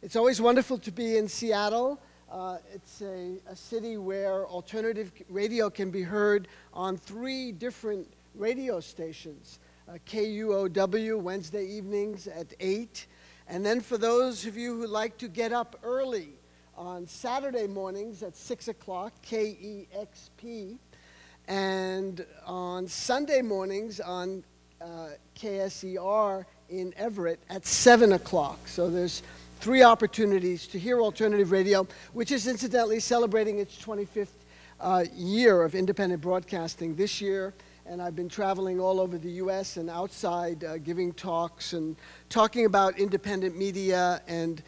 It's always wonderful to be in Seattle. It's a city where alternative radio can be heard on 3 different radio stations. KUOW Wednesday evenings at 8. And then for those of you who like to get up early, on Saturday mornings at 6 o'clock, KEXP. And on Sunday mornings on KSER in Everett at 7 o'clock. So there's 3 opportunities to hear alternative radio, which is incidentally celebrating its 25th year of independent broadcasting this year. And I've been traveling all over the U.S. and outside giving talks and talking about independent media, and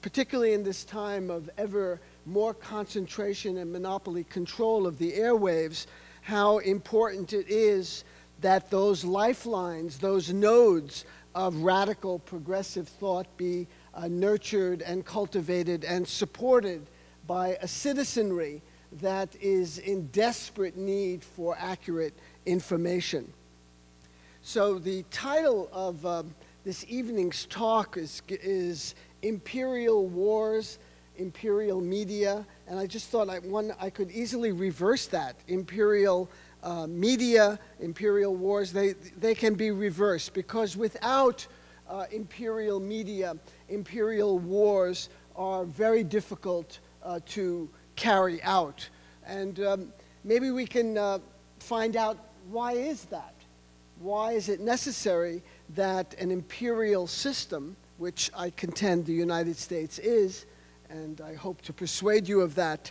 particularly in this time of ever more concentration and monopoly control of the airwaves, how important it is that those lifelines, those nodes of radical progressive thought be nurtured and cultivated and supported by a citizenry that is in desperate need for accurate information. So the title of this evening's talk is Imperial Wars, Imperial Media, and I just thought I could easily reverse that. Imperial media, Imperial Wars, they can be reversed, because without imperial media, imperial wars are very difficult to carry out. And maybe we can find out, why is that? Why is it necessary that an imperial system, which I contend the United States is, and I hope to persuade you of that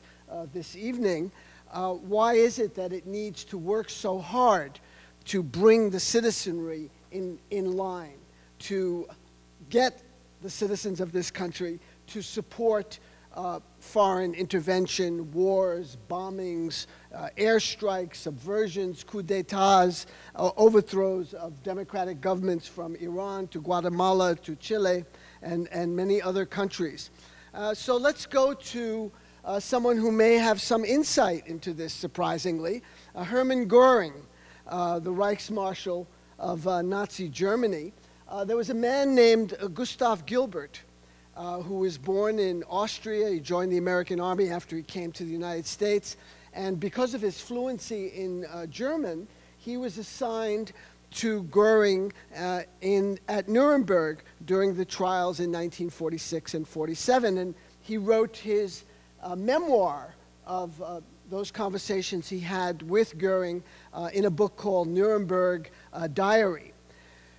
this evening, why is it that it needs to work so hard to bring the citizenry in line, to get the citizens of this country to support foreign intervention, wars, bombings, airstrikes, subversions, coups d'etats, overthrows of democratic governments from Iran to Guatemala to Chile and many other countries. So let's go to someone who may have some insight into this, surprisingly. Hermann Göring, the Reichsmarshal of Nazi Germany. There was a man named Gustav Gilbert, who was born in Austria. He joined the American Army after he came to the United States. And because of his fluency in German, he was assigned to Göring at Nuremberg during the trials in 1946 and 47. And he wrote his memoir of those conversations he had with Göring in a book called Nuremberg Diary.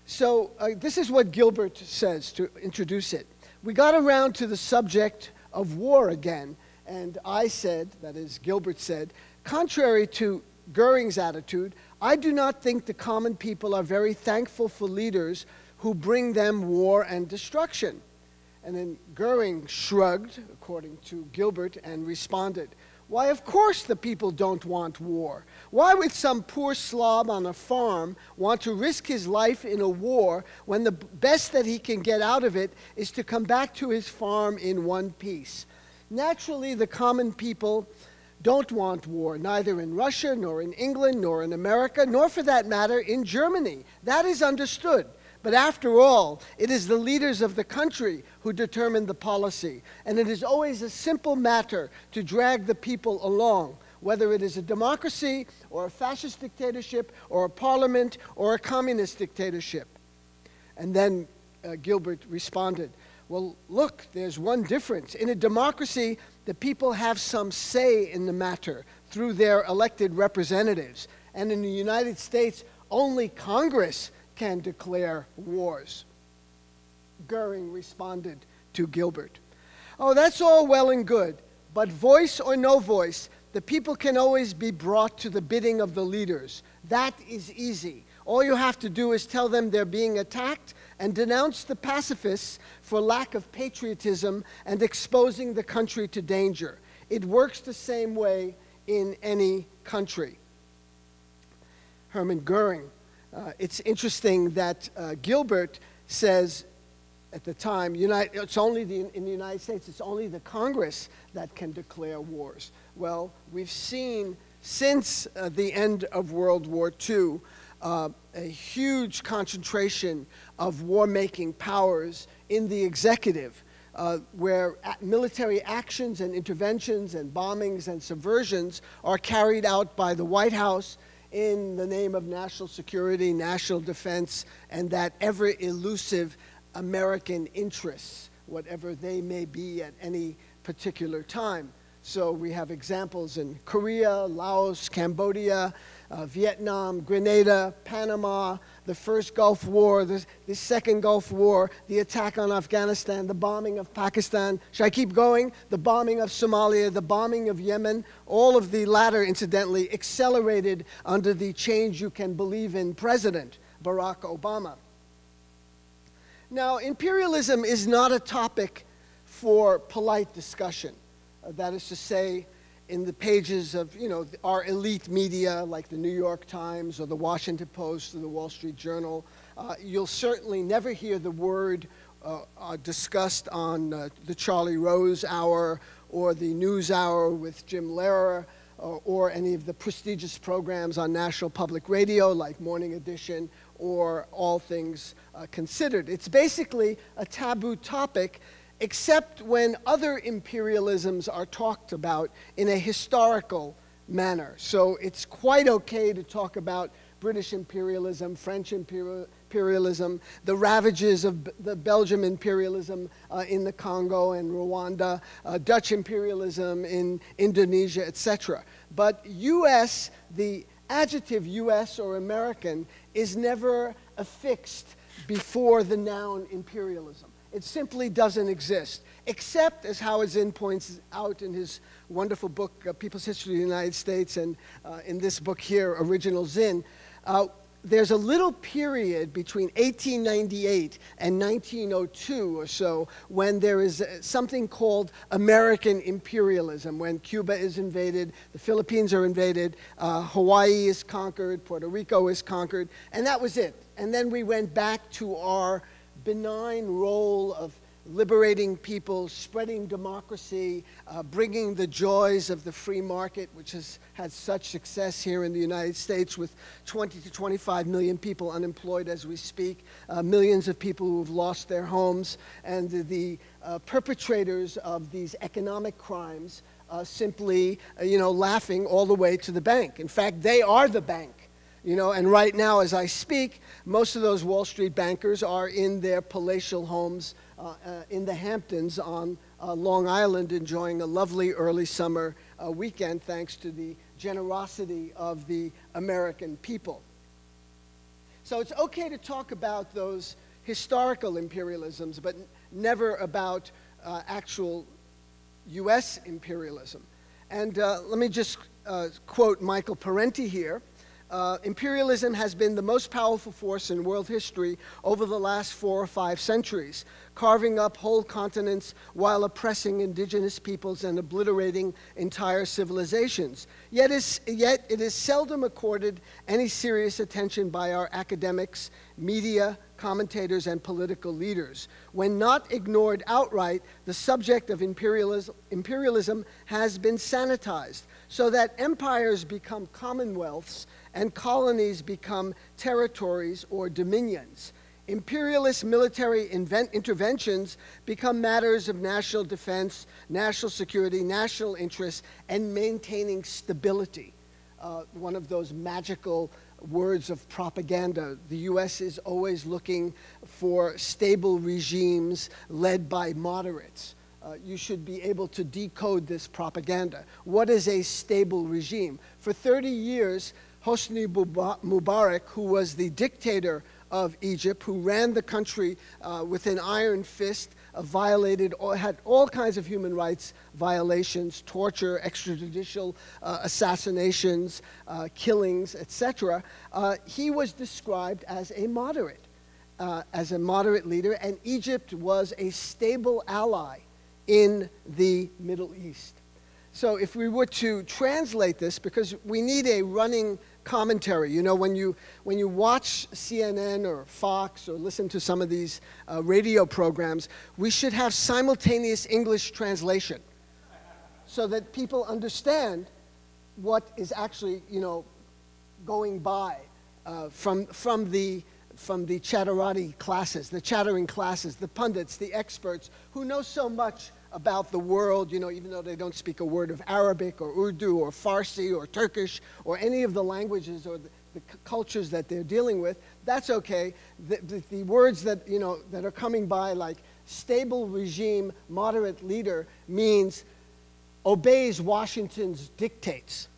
So this is what Gilbert says to introduce it. We got around to the subject of war again, and I said, that is, Gilbert said, contrary to Göring's attitude, I do not think the common people are very thankful for leaders who bring them war and destruction. And then Göring shrugged, according to Gilbert, and responded, why, of course the people don't want war. Why would some poor slob on a farm want to risk his life in a war when the best that he can get out of it is to come back to his farm in one piece? Naturally, the common people don't want war, neither in Russia, nor in England, nor in America, nor for that matter in Germany. That is understood. But after all, it is the leaders of the country who determine the policy, and it is always a simple matter to drag the people along, whether it is a democracy or a fascist dictatorship or a parliament or a communist dictatorship. And then Gilbert responded, well, look, there's one difference. In a democracy, the people have some say in the matter through their elected representatives, and in the United States, only Congress can declare wars. Göring responded to Gilbert, oh, that's all well and good, but voice or no voice, the people can always be brought to the bidding of the leaders. That is easy. All you have to do is tell them they're being attacked and denounce the pacifists for lack of patriotism and exposing the country to danger. It works the same way in any country. Hermann Göring. It's interesting that Gilbert says at the time, in the United States, it's only the Congress that can declare wars. Well, we've seen since the end of World War II a huge concentration of war-making powers in the executive. where military actions and interventions and bombings and subversions are carried out by the White House in the name of national security, national defense, and that ever elusive American interests, whatever they may be at any particular time. So we have examples in Korea, Laos, Cambodia, Vietnam, Grenada, Panama, the first Gulf War, the second Gulf War, the attack on Afghanistan, the bombing of Pakistan. Should I keep going? The bombing of Somalia, the bombing of Yemen, all of the latter, incidentally, accelerated under the change you can believe in president, Barack Obama. Now, imperialism is not a topic for polite discussion. That is to say, in the pages of, our elite media, like the New York Times or the Washington Post or the Wall Street Journal, you'll certainly never hear the word discussed on the Charlie Rose Hour or the News Hour with Jim Lehrer or any of the prestigious programs on National Public Radio like Morning Edition or All Things Considered. It's basically a taboo topic, except when other imperialisms are talked about in a historical manner. So it's quite okay to talk about British imperialism, French imperialism, the ravages of the Belgian imperialism in the Congo and Rwanda, Dutch imperialism in Indonesia, etc. But U.S., the adjective U.S. or American is never affixed before the noun imperialism. It simply doesn't exist, except, as Howard Zinn points out in his wonderful book, People's History of the United States, and in this book here, Original Zinn, there's a little period between 1898 and 1902 or so when there is something called American imperialism, when Cuba is invaded, the Philippines are invaded, Hawaii is conquered, Puerto Rico is conquered, and that was it. And then we went back to our benign role of liberating people, spreading democracy, bringing the joys of the free market, which has had such success here in the United States with 20 to 25 million people unemployed as we speak, millions of people who have lost their homes, and the perpetrators of these economic crimes simply, laughing all the way to the bank. In fact, they are the bank. And right now, as I speak, most of those Wall Street bankers are in their palatial homes in the Hamptons on Long Island, enjoying a lovely early summer weekend thanks to the generosity of the American people. So it's okay to talk about those historical imperialisms, but never about actual U.S. imperialism. And let me just quote Michael Parenti here. Imperialism has been the most powerful force in world history over the last 4 or 5 centuries, carving up whole continents while oppressing indigenous peoples and obliterating entire civilizations. Yet it is seldom accorded any serious attention by our academics, media, commentators, and political leaders. When not ignored outright, the subject of imperialism has been sanitized, so that empires become commonwealths and colonies become territories or dominions. Imperialist military interventions become matters of national defense, national security, national interests, and maintaining stability. One of those magical words of propaganda. The U.S. is always looking for stable regimes led by moderates. You should be able to decode this propaganda. What is a stable regime? For 30 years, Hosni Mubarak, who was the dictator of Egypt, who ran the country with an iron fist, had all kinds of human rights violations, torture, extrajudicial assassinations, killings, etc. He was described as a moderate leader, and Egypt was a stable ally in the Middle East. So if we were to translate this, because we need a running commentary, when you watch CNN or Fox or listen to some of these radio programs, we should have simultaneous English translation so that people understand what is actually, going by from the from the chatterati classes, the chattering classes, the pundits, the experts who know so much about the world, you know, even though they don't speak a word of Arabic or Urdu or Farsi or Turkish or any of the languages or the cultures that they're dealing with. That's okay. The words that, you know, that are coming by, like stable regime, moderate leader, means obeys Washington's dictates.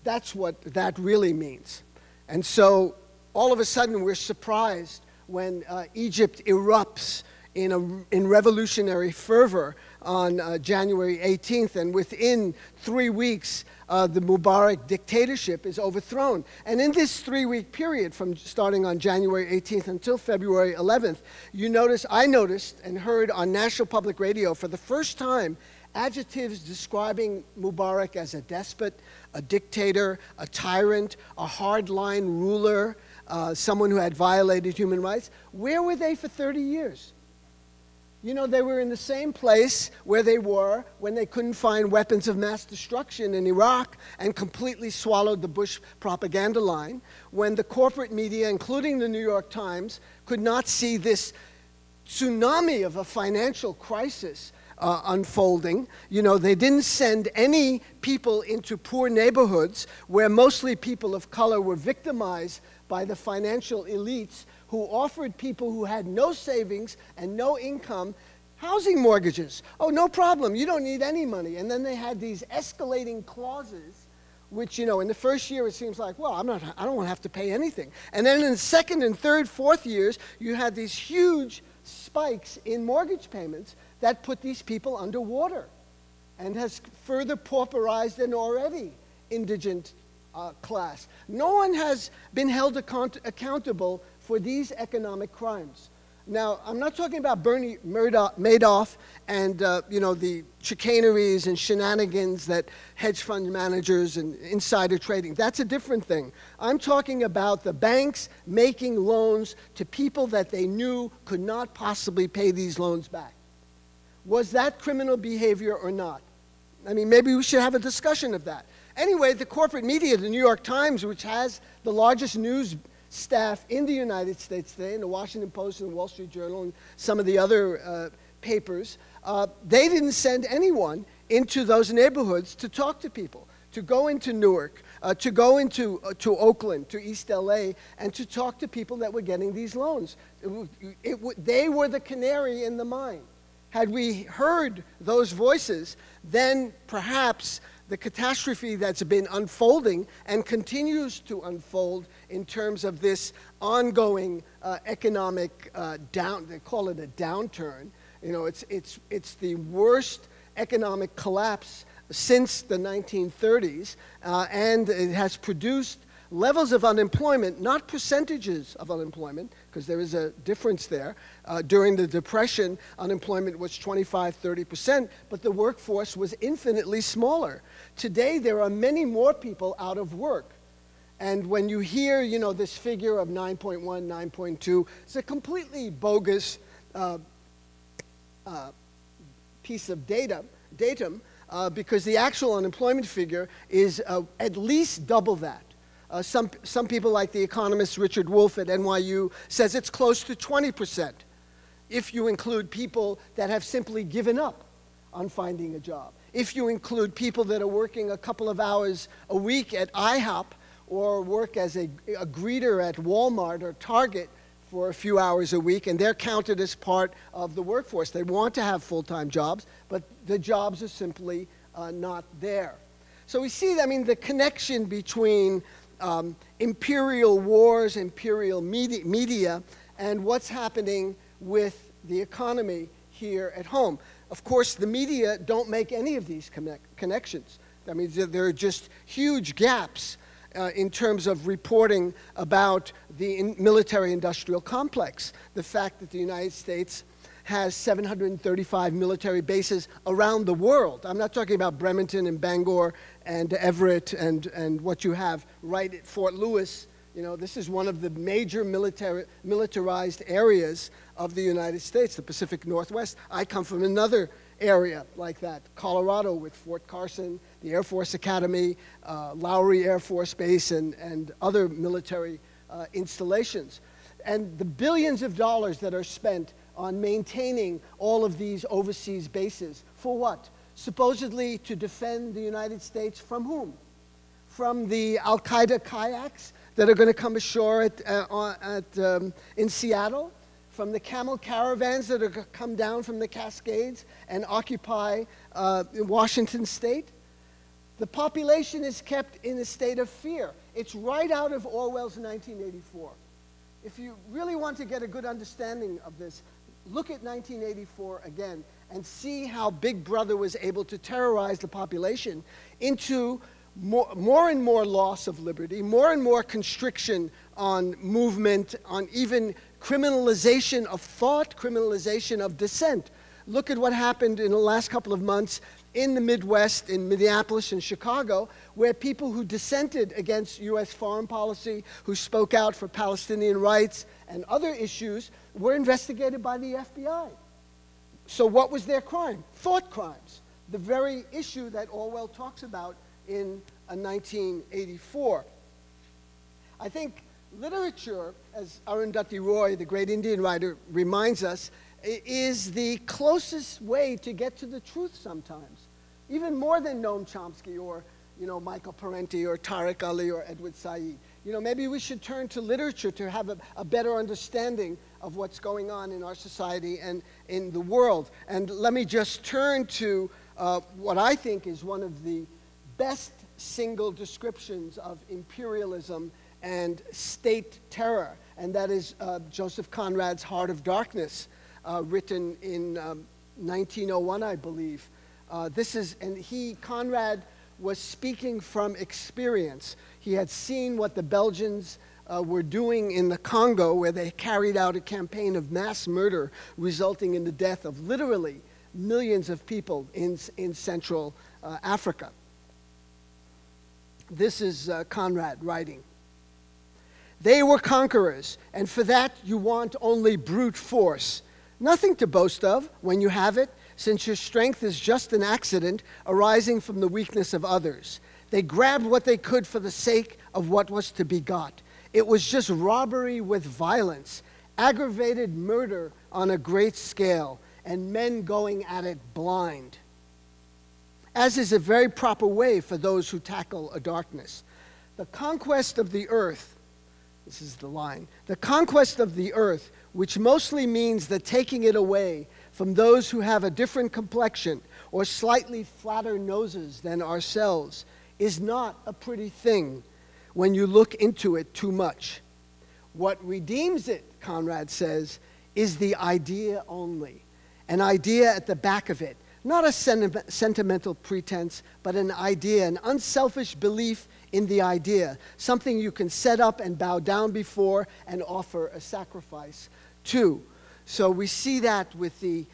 That's what that really means. And so all of a sudden we're surprised when Egypt erupts in revolutionary fervor on January 18th, and within 3 weeks the Mubarak dictatorship is overthrown. And in this 3-week period, from starting on January 18th until February 11th, I noticed and heard on National Public Radio for the first time adjectives describing Mubarak as a despot, a dictator, a tyrant, a hardline ruler, someone who had violated human rights. Where were they for 30 years? You know, they were in the same place where they were when they couldn't find weapons of mass destruction in Iraq and completely swallowed the Bush propaganda line, when the corporate media, including the New York Times, could not see this tsunami of a financial crisis unfolding. You know, they didn't send any people into poor neighborhoods where mostly people of color were victimized by the financial elites who offered people who had no savings and no income housing mortgages. Oh, no problem, you don't need any money. And then they had these escalating clauses, which, you know, in the first year it seems like, well, I don't want to have to pay anything. And then in the second and third, fourth years, you had these huge spikes in mortgage payments that put these people underwater and has further pauperized an already indigent class. No one has been held accountable for these economic crimes. Now, I'm not talking about Bernie Madoff and you know, the chicaneries and shenanigans that hedge fund managers and insider trading. That's a different thing. I'm talking about the banks making loans to people that they knew could not possibly pay these loans back. Was that criminal behavior or not? I mean, maybe we should have a discussion of that. Anyway, the corporate media, the New York Times, which has the largest news staff in the United States today, and the Washington Post and the Wall Street Journal and some of the other papers, they didn't send anyone into those neighborhoods to talk to people, to go into Newark, to go into to Oakland, to East LA, and to talk to people that were getting these loans. They were the canary in the mine. Had we heard those voices, then perhaps the catastrophe that's been unfolding and continues to unfold in terms of this ongoing economic they call it a downturn. You know, it's the worst economic collapse since the 1930s, and it has produced levels of unemployment, not percentages of unemployment, because there is a difference there. During the Depression, unemployment was 25–30%, but the workforce was infinitely smaller. Today, there are many more people out of work. And when you hear, you know, this figure of 9.1, 9.2, it's a completely bogus piece of datum, because the actual unemployment figure is at least double that. Some people, like the economist Richard Wolff at NYU, says it's close to 20% if you include people that have simply given up on finding a job. If you include people that are working a couple of hours a week at IHOP or work as a greeter at Walmart or Target for a few hours a week, and they're counted as part of the workforce. They want to have full-time jobs, but the jobs are simply not there. So we see, I mean, the connection between imperial wars, imperial media, and what's happening with the economy here at home. Of course, the media don't make any of these connections. I mean, there are just huge gaps in terms of reporting about the military-industrial complex. The fact that the United States has 735 military bases around the world. I'm not talking about Bremerton and Bangor and Everett and what you have right at Fort Lewis. You know, this is one of the major militarized areas of the United States, the Pacific Northwest. I come from another area like that, Colorado, with Fort Carson, the Air Force Academy, Lowry Air Force Base, and other military installations. and the billions of dollars that are spent on maintaining all of these overseas bases. For what? Supposedly to defend the United States from whom? From the Al-Qaeda kayaks that are going to come ashore in Seattle? From the camel caravans that are going to come down from the Cascades and occupy Washington State? The population is kept in a state of fear. It's right out of Orwell's 1984. If you really want to get a good understanding of this, look at 1984 again and see how Big Brother was able to terrorize the population into more and more loss of liberty, more and more constriction on movement, on even criminalization of thought, criminalization of dissent. Look at what happened in the last couple of months in the Midwest, in Minneapolis and Chicago, where people who dissented against U.S. foreign policy, who spoke out for Palestinian rights and other issues, were investigated by the FBI. So what was their crime? Thought crimes, the very issue that Orwell talks about in 1984. I think literature, as Arundhati Roy, the great Indian writer, reminds us, is the closest way to get to the truth sometimes, even more than Noam Chomsky or Michael Parenti or Tariq Ali or Edward Said. Maybe we should turn to literature to have a better understanding of what's going on in our society and in the world. And let me just turn to what I think is one of the best single descriptions of imperialism and state terror, and that is Joseph Conrad's Heart of Darkness, written in 1901, I believe. Conrad was speaking from experience. He had seen what the Belgians were doing in the Congo, where they carried out a campaign of mass murder, resulting in the death of literally millions of people in Central Africa. This is Conrad writing. They were conquerors, and for that you want only brute force. Nothing to boast of when you have it, since your strength is just an accident arising from the weakness of others. They grabbed what they could for the sake of what was to be got. It was just robbery with violence, aggravated murder on a great scale, and men going at it blind. As is a very proper way for those who tackle a darkness. The conquest of the earth, this is the line, the conquest of the earth, which mostly means the taking it away from those who have a different complexion or slightly flatter noses than ourselves, is not a pretty thing when you look into it too much. What redeems it, Conrad says, is the idea only, an idea at the back of it, not a sentimental pretense, but an idea, an unselfish belief in the idea, something you can set up and bow down before and offer a sacrifice to. So we see that with the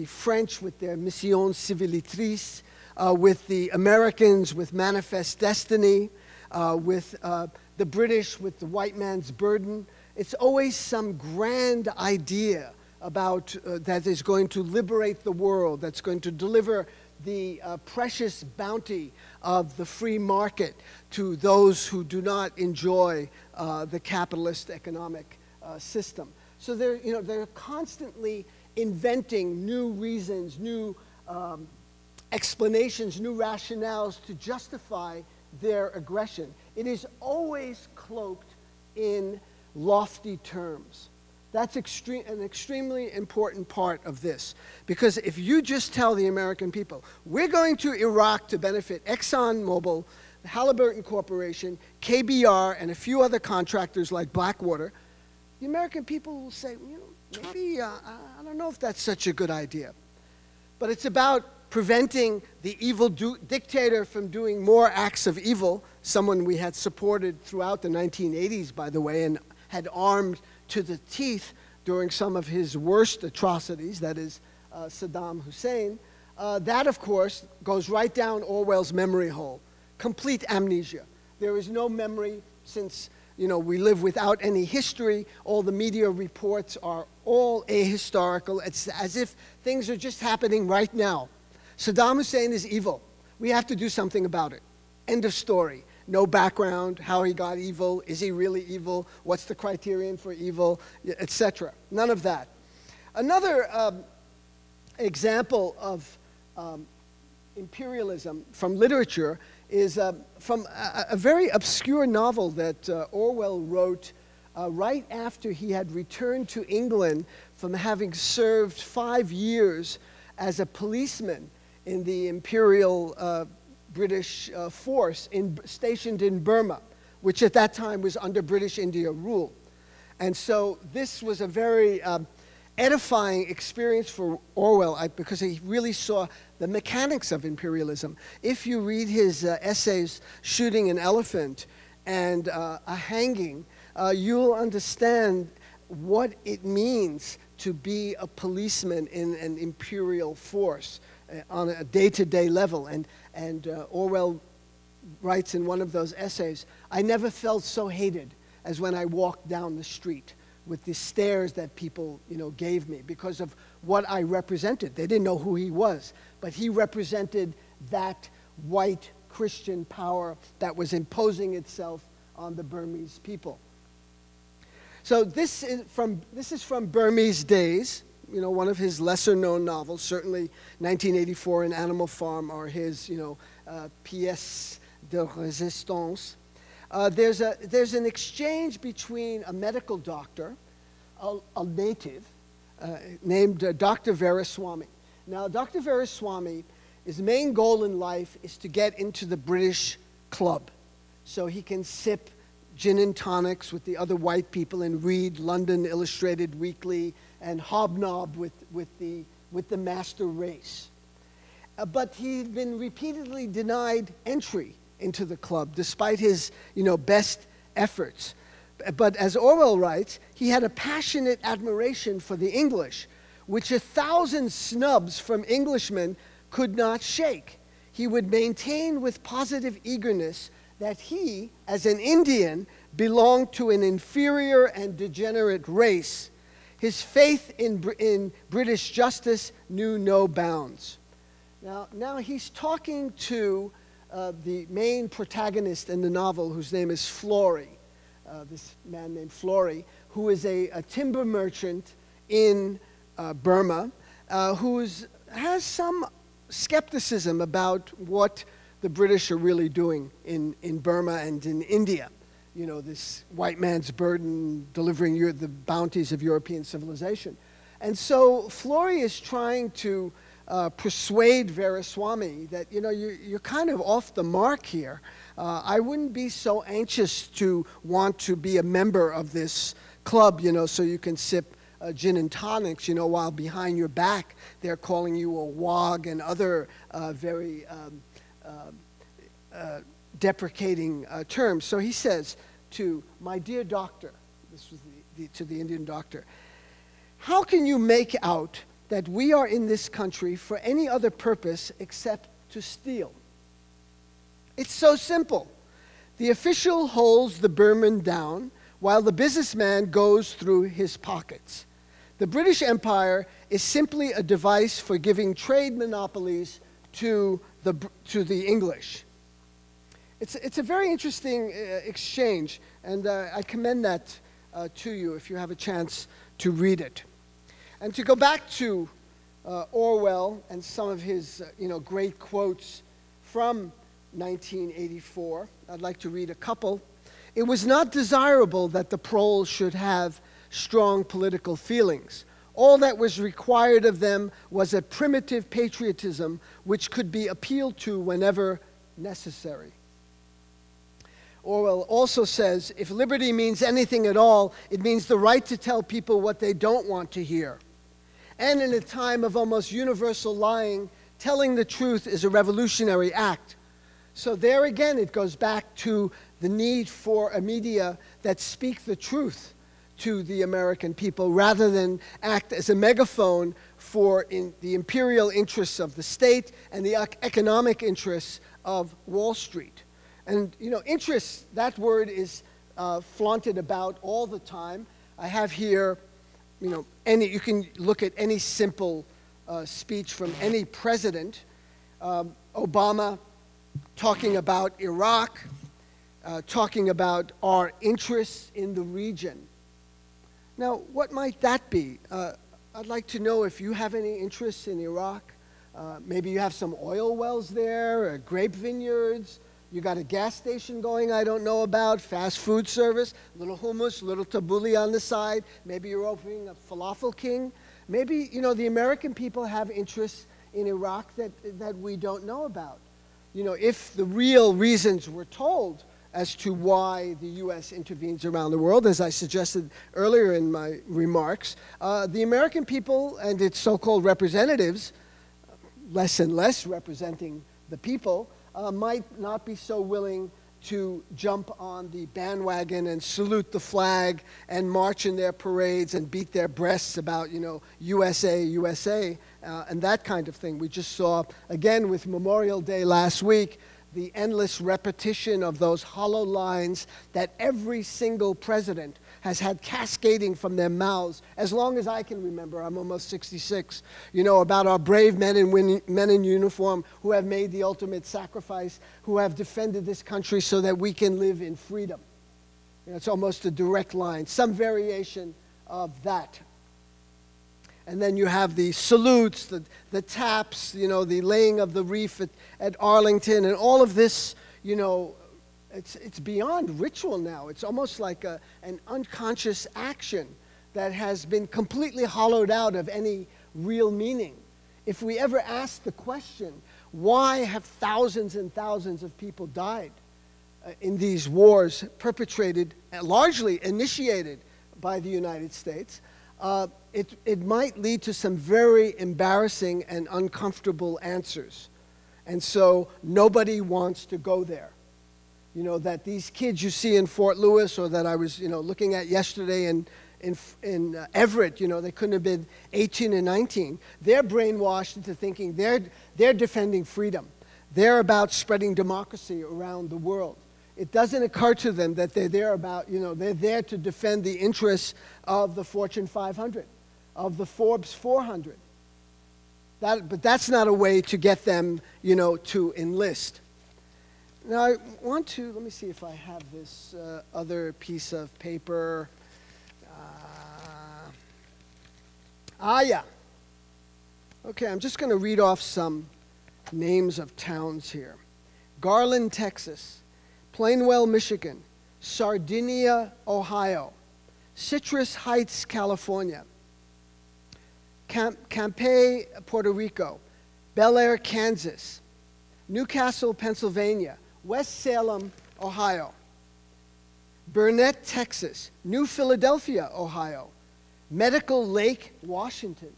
French, with their Mission Civilitrice, with the Americans, with Manifest Destiny, with the British, with the white man's burden. It's always some grand idea about that is going to liberate the world, that's going to deliver the precious bounty of the free market to those who do not enjoy the capitalist economic system. So they're constantly inventing new reasons, new explanations, new rationales to justify their aggression. It is always cloaked in lofty terms. That's an extremely important part of this. Because if you just tell the American people, we're going to Iraq to benefit ExxonMobil, the Halliburton Corporation, KBR, and a few other contractors like Blackwater, the American people will say, maybe, I don't know if that's such a good idea. But it's about preventing the evil dictator from doing more acts of evil, someone we had supported throughout the 1980s, by the way, and had armed to the teeth during some of his worst atrocities, that is Saddam Hussein. That, of course, goes right down Orwell's memory hole. Complete amnesia. There is no memory since we live without any history. All the media reports are all ahistorical. It's as if things are just happening right now. Saddam Hussein is evil. We have to do something about it. End of story. no background, how he got evil, is he really evil, what's the criterion for evil, etc. None of that. Another example of imperialism from literature is from a very obscure novel that Orwell wrote right after he had returned to England from having served 5 years as a policeman in the Imperial British force stationed in Burma, which at that time was under British India rule. And so this was a very edifying experience for Orwell because he really saw the mechanics of imperialism. If you read his essays, Shooting an Elephant and A Hanging, you'll understand what it means to be a policeman in an imperial force on a day-to-day level. And Orwell writes in one of those essays, "I never felt so hated as when I walked down the street with the stares that people, gave me because of what I represented." They didn't know who he was, but he represented that white Christian power that was imposing itself on the Burmese people. So this is from Burmese Days, one of his lesser-known novels. Certainly 1984 and Animal Farm are his, pièces de résistance. There's an exchange between a medical doctor, a native, named Dr. Veeraswamy. Now, Dr. Veeraswamy, his main goal in life is to get into the British club so he can sip gin and tonics with the other white people and read London Illustrated Weekly and hobnob with the master race. But he'd been repeatedly denied entry into the club, despite his best efforts. But as Orwell writes, he had a passionate admiration for the English, which 1,000 snubs from Englishmen could not shake. He would maintain with positive eagerness that he, as an Indian, belonged to an inferior and degenerate race. His faith in British justice knew no bounds. Now he's talking to the main protagonist in the novel, whose name is Florey, this man named Florey, who is a timber merchant in Burma, who has some skepticism about what the British are really doing in Burma and in India. This white man's burden delivering the bounties of European civilization. And so Florey is trying to persuade Veeraswamy that, you're kind of off the mark here. I wouldn't be so anxious to want to be a member of this club, so you can sip gin and tonics, while behind your back they're calling you a wog and other very deprecating terms. So he says to my dear doctor, this was to the Indian doctor, how can you make out that we are in this country for any other purpose except to steal? It's so simple. The official holds the Burman down while the businessman goes through his pockets. The British Empire is simply a device for giving trade monopolies to the English. It's a very interesting exchange, and I commend that to you if you have a chance to read it. And to go back to Orwell and some of his great quotes from 1984, I'd like to read a couple. It was not desirable that the proles should have strong political feelings. All that was required of them was a primitive patriotism which could be appealed to whenever necessary. Orwell also says, if liberty means anything at all, it means the right to tell people what they don't want to hear. And in a time of almost universal lying, telling the truth is a revolutionary act. So there again, it goes back to the need for a media that speak the truth to the American people rather than act as a megaphone for the imperial interests of the state and the economic interests of Wall Street. And, interests, that word is flaunted about all the time. I have here, you can look at any simple speech from any president. Obama talking about Iraq, talking about our interests in the region. Now, what might that be? I'd like to know if you have any interests in Iraq. Maybe you have some oil wells there, or grape vineyards. You got a gas station going I don't know about, fast food service, little hummus, little tabbouleh on the side. Maybe you're opening a falafel king. Maybe, you know, the American people have interests in Iraq that we don't know about. You know, if the real reasons were told as to why the U.S. intervenes around the world, as I suggested earlier in my remarks, the American people and its so-called representatives, less and less representing the people, might not be so willing to jump on the bandwagon and salute the flag and march in their parades and beat their breasts about, you know, USA, USA, and that kind of thing. We just saw, again with Memorial Day last week, the endless repetition of those hollow lines that every single president has had cascading from their mouths as long as I can remember. I'm almost 66. You know, about our brave men in uniform who have made the ultimate sacrifice, who have defended this country so that we can live in freedom. You know, it's almost a direct line, some variation of that. And then you have the salutes, the taps, you know, the laying of the wreath at Arlington, and all of this, you know, it's beyond ritual now. It's almost like an unconscious action that has been completely hollowed out of any real meaning. If we ever ask the question, why have thousands and thousands of people died in these wars perpetrated, largely initiated by the United States, it might lead to some very embarrassing and uncomfortable answers. And so nobody wants to go there. You know, that these kids you see in Fort Lewis, or that I was, you know, looking at yesterday in Everett, you know, they couldn't have been 18 and 19. They're brainwashed into thinking they're defending freedom. They're about spreading democracy around the world. It doesn't occur to them that they're there about, you know, they're there to defend the interests of the Fortune 500, of the Forbes 400. But that's not a way to get them, you know, to enlist. Now, I want to, let me see if I have this other piece of paper. Yeah. Okay, I'm just going to read off some names of towns here. Garland, Texas. Plainwell, Michigan. Sardinia, Ohio. Citrus Heights, California. Campeche, Puerto Rico. Bel Air, Kansas. Newcastle, Pennsylvania. West Salem, Ohio. Burnett, Texas. New Philadelphia, Ohio. Medical Lake, Washington.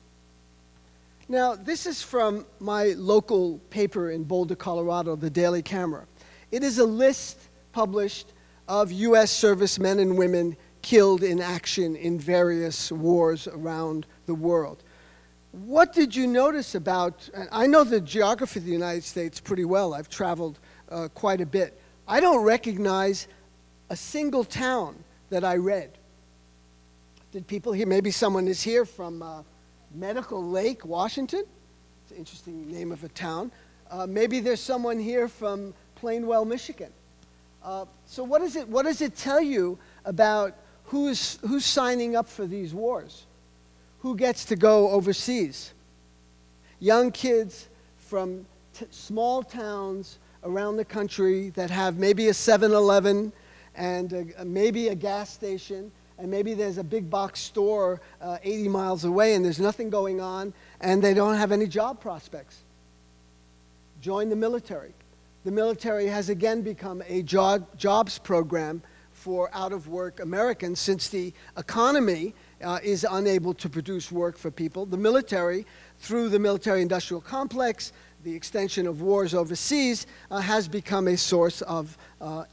Now, this is from my local paper in Boulder, Colorado, the Daily Camera. It is a list published of U.S. servicemen and women killed in action in various wars around the world. What did you notice about, and I know the geography of the United States pretty well. I've traveled quite a bit. I don't recognize a single town that I read. Did people here, maybe someone is here from Medical Lake, Washington? It's an interesting name of a town. Maybe there's someone here from Plainwell, Michigan. So what does it tell you about who's signing up for these wars? Who gets to go overseas? Young kids from small towns around the country that have maybe a 7-Eleven and maybe a gas station, and maybe there's a big box store 80 miles away and there's nothing going on and they don't have any job prospects. Join the military. The military has again become a jobs program for out-of-work Americans since the economy is unable to produce work for people. The military, through the military-industrial complex, the extension of wars overseas, has become a source of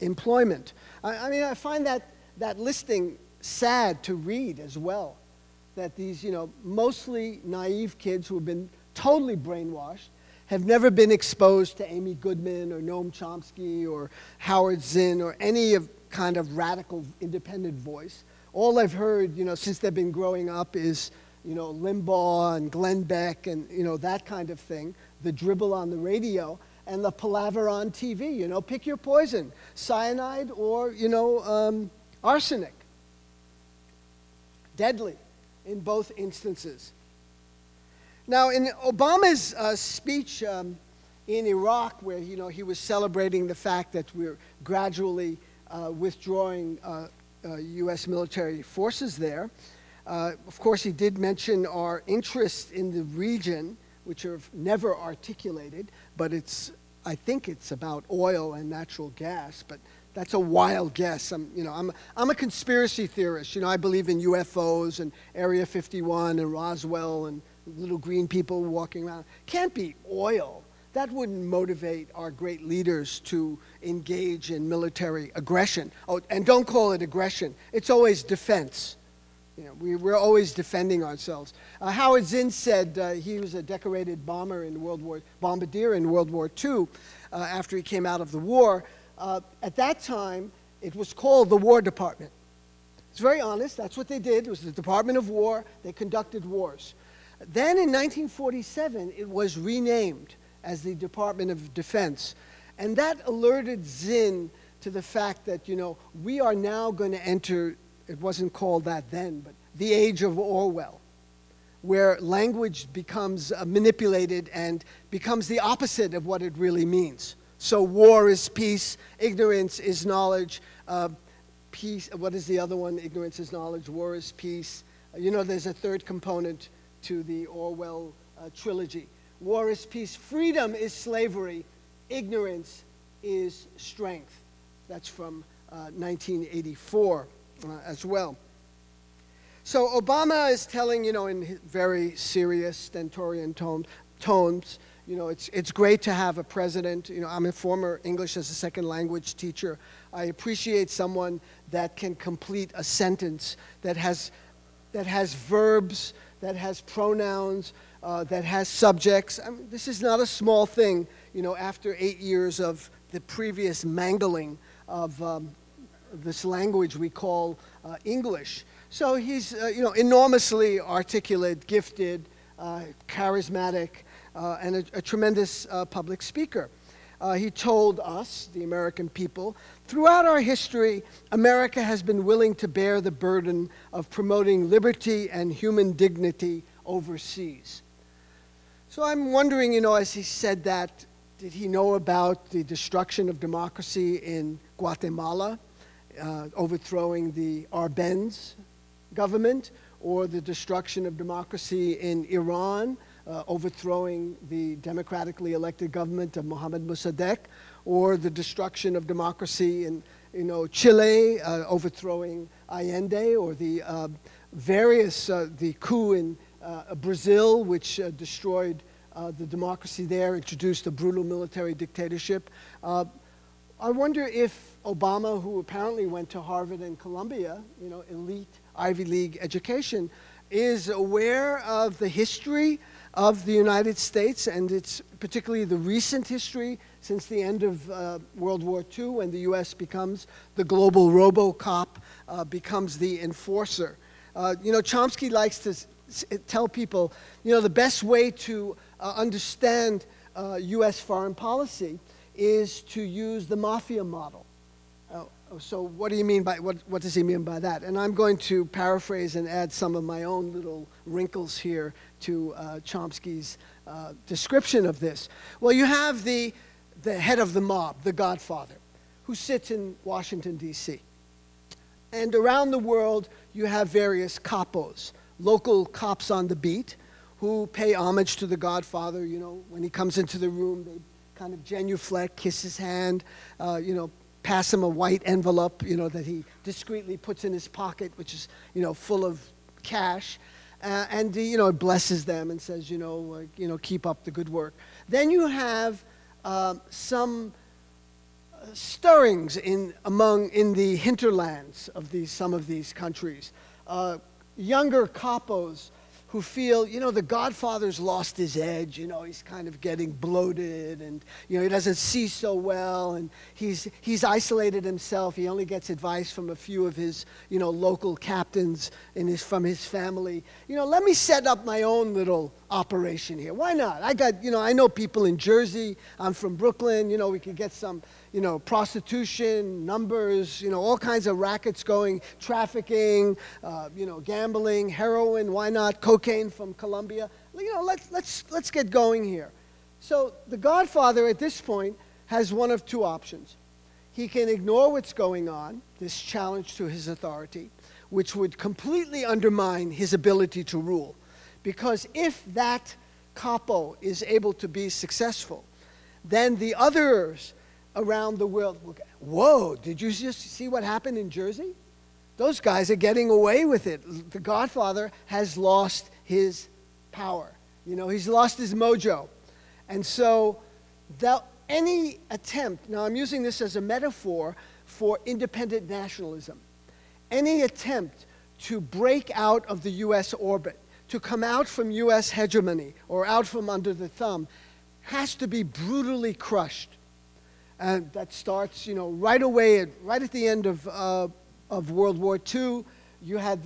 employment. I mean, I find that listing sad to read as well, that these, you know, mostly naive kids who have been totally brainwashed, have never been exposed to Amy Goodman or Noam Chomsky or Howard Zinn or any of kind of radical independent voice. All I've heard, you know, since they've been growing up is, you know, Limbaugh and Glenn Beck and, you know, that kind of thing, the dribble on the radio. and the palaver on TV. You know, pick your poison, cyanide or, you know, arsenic. Deadly in both instances. Now, in Obama's speech in Iraq, where, you know, he was celebrating the fact that we're gradually withdrawing U.S. military forces there, of course, he did mention our interest in the region, which are never articulated, but I think it's about oil and natural gas, but that's a wild guess. I'm a conspiracy theorist. You know, I believe in UFOs and Area 51 and Roswell and little green people walking around. Can't be oil. That wouldn't motivate our great leaders to engage in military aggression. Oh, and don't call it aggression. It's always defense. You know, we're always defending ourselves. Howard Zinn said he was a decorated bomber in bombardier in World War II after he came out of the war. At that time, it was called the War Department. It's very honest. That's what they did. It was the Department of War. They conducted wars. Then in 1947, it was renamed as the Department of Defense. And that alerted Zinn to the fact that, you know, we are now going to enter, it wasn't called that then, but the age of Orwell, where language becomes manipulated and becomes the opposite of what it really means. So war is peace, ignorance is knowledge, peace, what is the other one? Ignorance is knowledge, war is peace. You know, there's a third component to the Orwell trilogy. War is peace, freedom is slavery, ignorance is strength. That's from 1984 as well. So Obama is telling, you know, in very serious stentorian tones, you know, it's great to have a president. You know, I'm a former English as a second language teacher. I appreciate someone that can complete a sentence, that has verbs, that has pronouns, that has subjects. I mean, this is not a small thing, you know, after 8 years of the previous mangling of this language we call English. So he's, you know, enormously articulate, gifted, charismatic, and a tremendous public speaker. He told us, the American people, throughout our history, America has been willing to bear the burden of promoting liberty and human dignity overseas. So I'm wondering, you know, as he said that, did he know about the destruction of democracy in Guatemala, overthrowing the Arbenz government, or the destruction of democracy in Iran, overthrowing the democratically elected government of Mohammad Mossadegh, or the destruction of democracy in, you know, Chile, overthrowing Allende, or the the coup in Brazil, which destroyed the democracy there, introduced a brutal military dictatorship. I wonder if Obama, who apparently went to Harvard and Columbia, you know, elite Ivy League education, is aware of the history of the United States, and it's particularly the recent history since the end of World War II, when the U.S. becomes the global RoboCop, becomes the enforcer. You know, Chomsky likes to tell people, you know, the best way to understand U.S. foreign policy is to use the mafia model. So what do you mean by, what does he mean by that? And I'm going to paraphrase and add some of my own little wrinkles here to Chomsky's description of this. Well, you have the head of the mob, the Godfather, who sits in Washington, D.C. And around the world, you have various capos, local cops on the beat, who pay homage to the Godfather. You know, when he comes into the room, they kind of genuflect, kiss his hand, you know, pass him a white envelope, you know, that he discreetly puts in his pocket, which is, you know, full of cash, and you know, blesses them and says, you know, keep up the good work. Then you have some stirrings in the hinterlands of some of these countries. Younger capos who feel, the Godfather's lost his edge, he's kind of getting bloated, and, he doesn't see so well, and he's isolated himself. He only gets advice from a few of his, local captains from his family. Let me set up my own little operation here. Why not? I know people in Jersey. I'm from Brooklyn. We could get some, prostitution, numbers, all kinds of rackets going, trafficking, gambling, heroin, why not, cocaine from Colombia. Let's get going here. So the Godfather at this point has one of two options. He can ignore what's going on, this challenge to his authority, which would completely undermine his ability to rule. Because if that capo is able to be successful, then the others around the world will go, whoa, did you just see what happened in Jersey? Those guys are getting away with it. The Godfather has lost his power. He's lost his mojo. And so any attempt, now I'm using this as a metaphor for independent nationalism, any attempt to break out of the U.S. orbit, to come out from U.S. hegemony or out from under the thumb, has to be brutally crushed. And that starts, right away, right at the end of World War II. You had,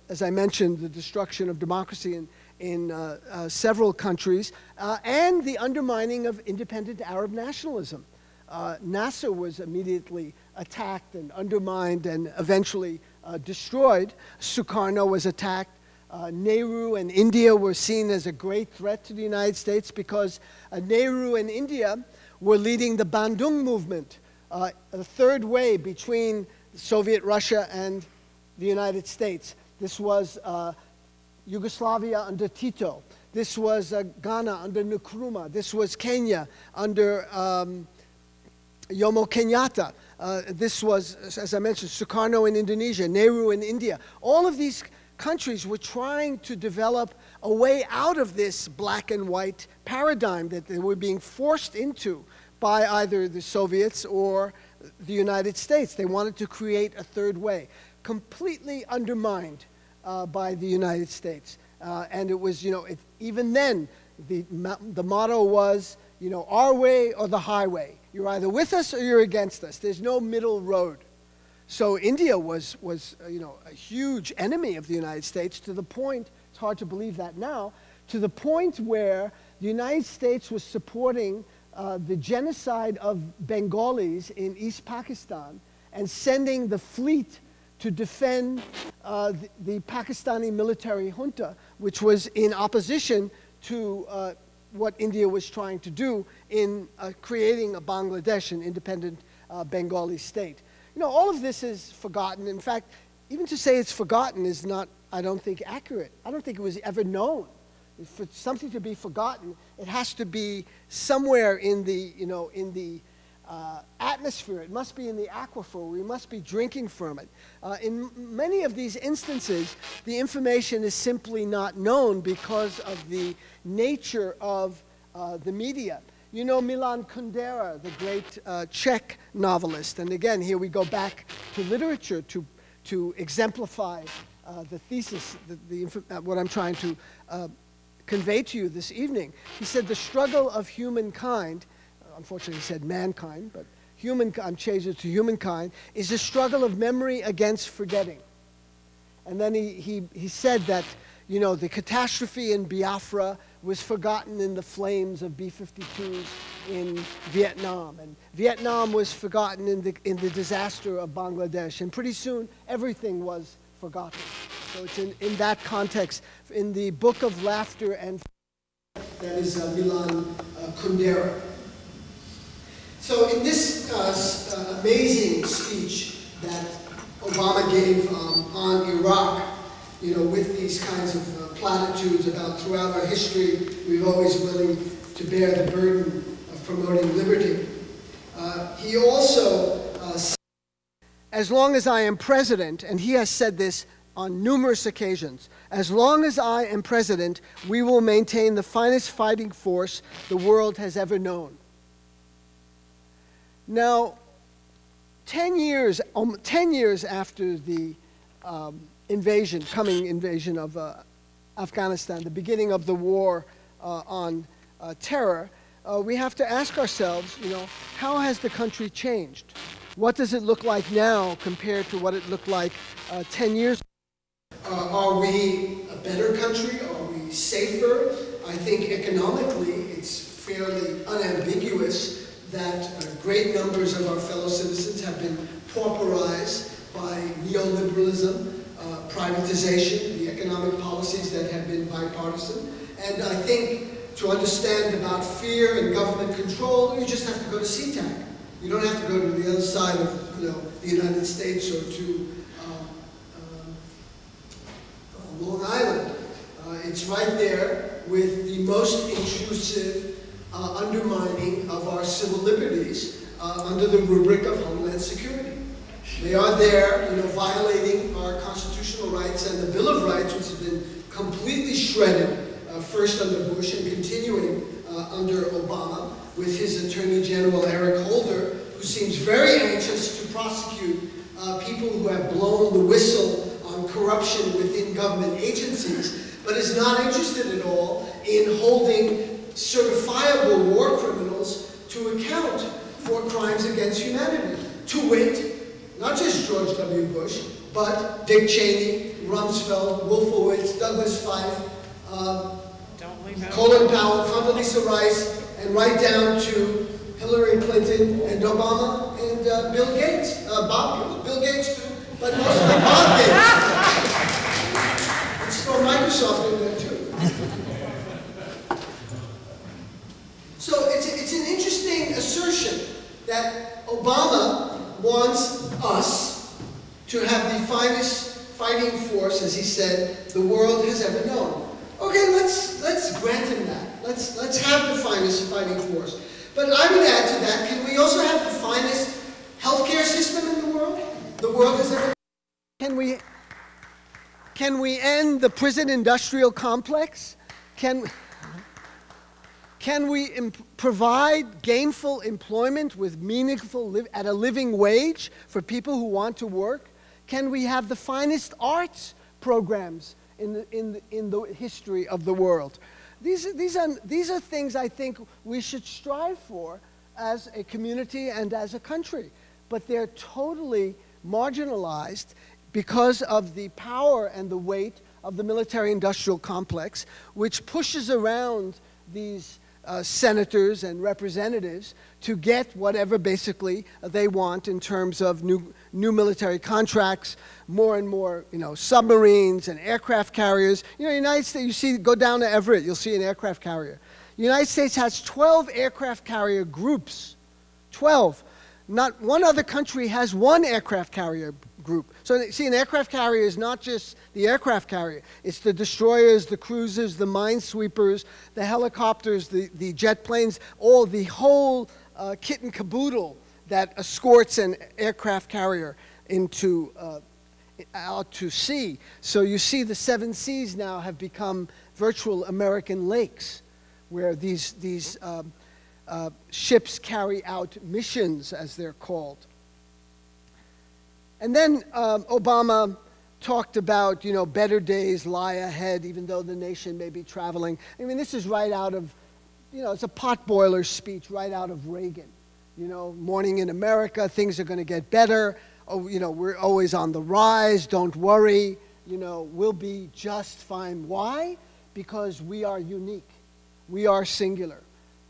as I mentioned, the destruction of democracy in several countries, and the undermining of independent Arab nationalism. Nasser was immediately attacked and undermined and eventually destroyed. Sukarno was attacked. Nehru and India were seen as a great threat to the United States because Nehru and India were leading the Bandung movement, a third way between Soviet Russia and the United States. This was Yugoslavia under Tito. This was Ghana under Nkrumah. This was Kenya under Jomo Kenyatta. This was, as I mentioned, Sukarno in Indonesia, Nehru in India. All of these countries were trying to develop a way out of this black and white paradigm that they were being forced into by either the Soviets or the United States. They wanted to create a third way, completely undermined by the United States. And it was, even then, the motto was, our way or the highway. You're either with us or you're against us. There's no middle road. So India was a huge enemy of the United States, to the point, it's hard to believe that now, to the point where the United States was supporting the genocide of Bengalis in East Pakistan and sending the fleet to defend the Pakistani military junta, which was in opposition to what India was trying to do in creating a Bangladesh, an independent Bengali state. All of this is forgotten. In fact, even to say it's forgotten is not, I don't think, accurate. I don't think it was ever known. For something to be forgotten, it has to be somewhere in the atmosphere. It must be in the aquifer. We must be drinking from it. In many of these instances, the information is simply not known because of the nature of the media. Milan Kundera, the great Czech novelist, and again, here we go back to literature to exemplify the thesis, what I'm trying to convey to you this evening. He said the struggle of humankind, unfortunately he said mankind, but I'm changing it to humankind, is a struggle of memory against forgetting. And then he said that, the catastrophe in Biafra was forgotten in the flames of B-52s in Vietnam. And Vietnam was forgotten in the disaster of Bangladesh. And pretty soon, everything was forgotten. So it's in that context. In the Book of Laughter and that is Milan Kundera. So in this amazing speech that Obama gave on Iraq, with these kinds of platitudes about throughout our history, we've always willing to bear the burden of promoting liberty. He also said, as long as I am president, and he has said this on numerous occasions, as long as I am president, we will maintain the finest fighting force the world has ever known. Now, 10 years after the coming invasion of Afghanistan, the beginning of the war on terror, we have to ask ourselves, how has the country changed? What does it look like now compared to what it looked like 10 years ago? Are we a better country? Are we safer? I think economically it's fairly unambiguous that great numbers of our fellow citizens have been pauperized by neoliberalism, privatization, the economic policies that have been bipartisan. And I think to understand about fear and government control, you just have to go to SeaTac. You don't have to go to the other side of the United States or to Long Island. It's right there with the most intrusive undermining of our civil liberties under the rubric of Homeland Security. They are there, violating our constitutional rights and the Bill of Rights, which has been completely shredded, first under Bush and continuing under Obama, with his Attorney General Eric Holder, who seems very anxious to prosecute people who have blown the whistle on corruption within government agencies, but is not interested at all in holding certifiable war criminals to account for crimes against humanity. To wit, not just George W. Bush, but Dick Cheney, Rumsfeld, Wolfowitz, Douglas Feith, Colin Powell, Condoleezza Rice, and right down to Hillary Clinton and Obama and Bill Gates. Bill Gates too, but mostly Bob Gates. Let's throw Microsoft in there too. So it's an interesting assertion that Obama wants us to have the finest fighting force, as he said, the world has ever known. Okay, let's grant him that. Let's have the finest fighting force. But I would add to that, can we also have the finest healthcare system in the world? The world has ever known. Can we end the prison industrial complex? Can we provide gainful employment with meaningful at a living wage for people who want to work? Can we have the finest arts programs in the history of the world? These are things I think we should strive for as a community and as a country, but they're totally marginalized because of the power and the weight of the military-industrial complex, which pushes around these senators and representatives to get whatever basically they want in terms of new military contracts, more and more submarines and aircraft carriers. United States, go down to Everett, you'll see an aircraft carrier. The United States has 12 aircraft carrier groups. 12. Not one other country has one aircraft carrier group. So see, an aircraft carrier is not just the aircraft carrier. It's the destroyers, the cruisers, the minesweepers, the helicopters, the jet planes, the whole kit and caboodle that escorts an aircraft carrier out to sea. So you see the 7 seas now have become virtual American lakes, where these ships carry out missions, as they're called. And then Obama talked about, better days lie ahead, even though the nation may be traveling. I mean, this is right out of, it's a potboiler speech right out of Reagan. Morning in America, things are going to get better. Oh, we're always on the rise, don't worry. We'll be just fine. Why? Because we are unique. We are singular.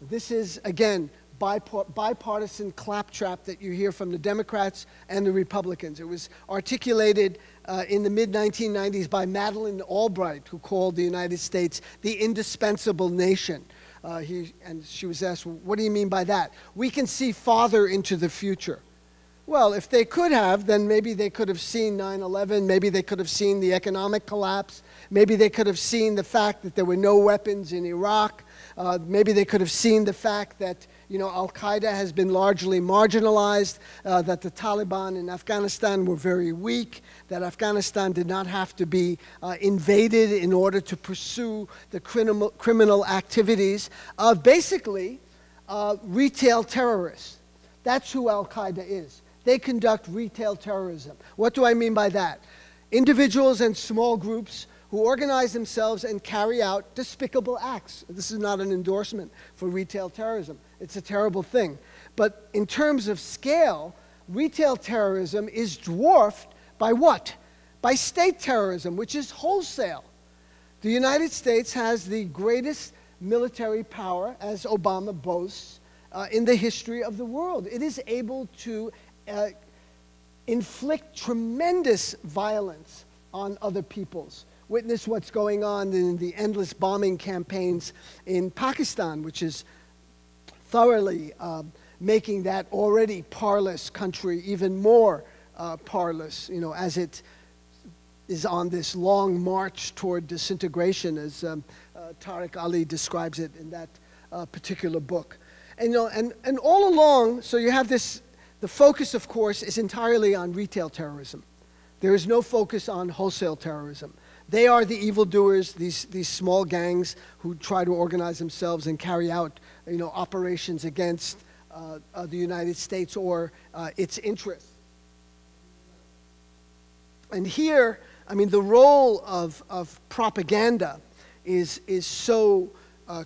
This is, again, bipartisan claptrap that you hear from the Democrats and the Republicans. It was articulated in the mid-1990s by Madeleine Albright, who called the United States the indispensable nation. And she was asked, what do you mean by that? We can see farther into the future. Well, if they could have, then maybe they could have seen 9/11, maybe they could have seen the economic collapse, maybe they could have seen the fact that there were no weapons in Iraq, maybe they could have seen the fact that Al-Qaeda has been largely marginalized, that the Taliban in Afghanistan were very weak, that Afghanistan did not have to be invaded in order to pursue the criminal activities of basically retail terrorists. That's who Al-Qaeda is. They conduct retail terrorism. What do I mean by that? Individuals and small groups who organize themselves and carry out despicable acts. This is not an endorsement for retail terrorism. It's a terrible thing. But in terms of scale, retail terrorism is dwarfed by what? By state terrorism, which is wholesale. The United States has the greatest military power, as Obama boasts, in the history of the world. It is able to inflict tremendous violence on other peoples. Witness what's going on in the endless bombing campaigns in Pakistan, which is thoroughly making that already parlous country even more parlous, you know, as it is on this long march toward disintegration, as Tariq Ali describes it in that particular book. And, you know, and all along, so you have this, the focus, of course, is entirely on retail terrorism. There is no focus on wholesale terrorism. They are the evildoers, these small gangs who try to organize themselves and carry out, you know, operations against the United States or its interests. And here, I mean, the role of propaganda is so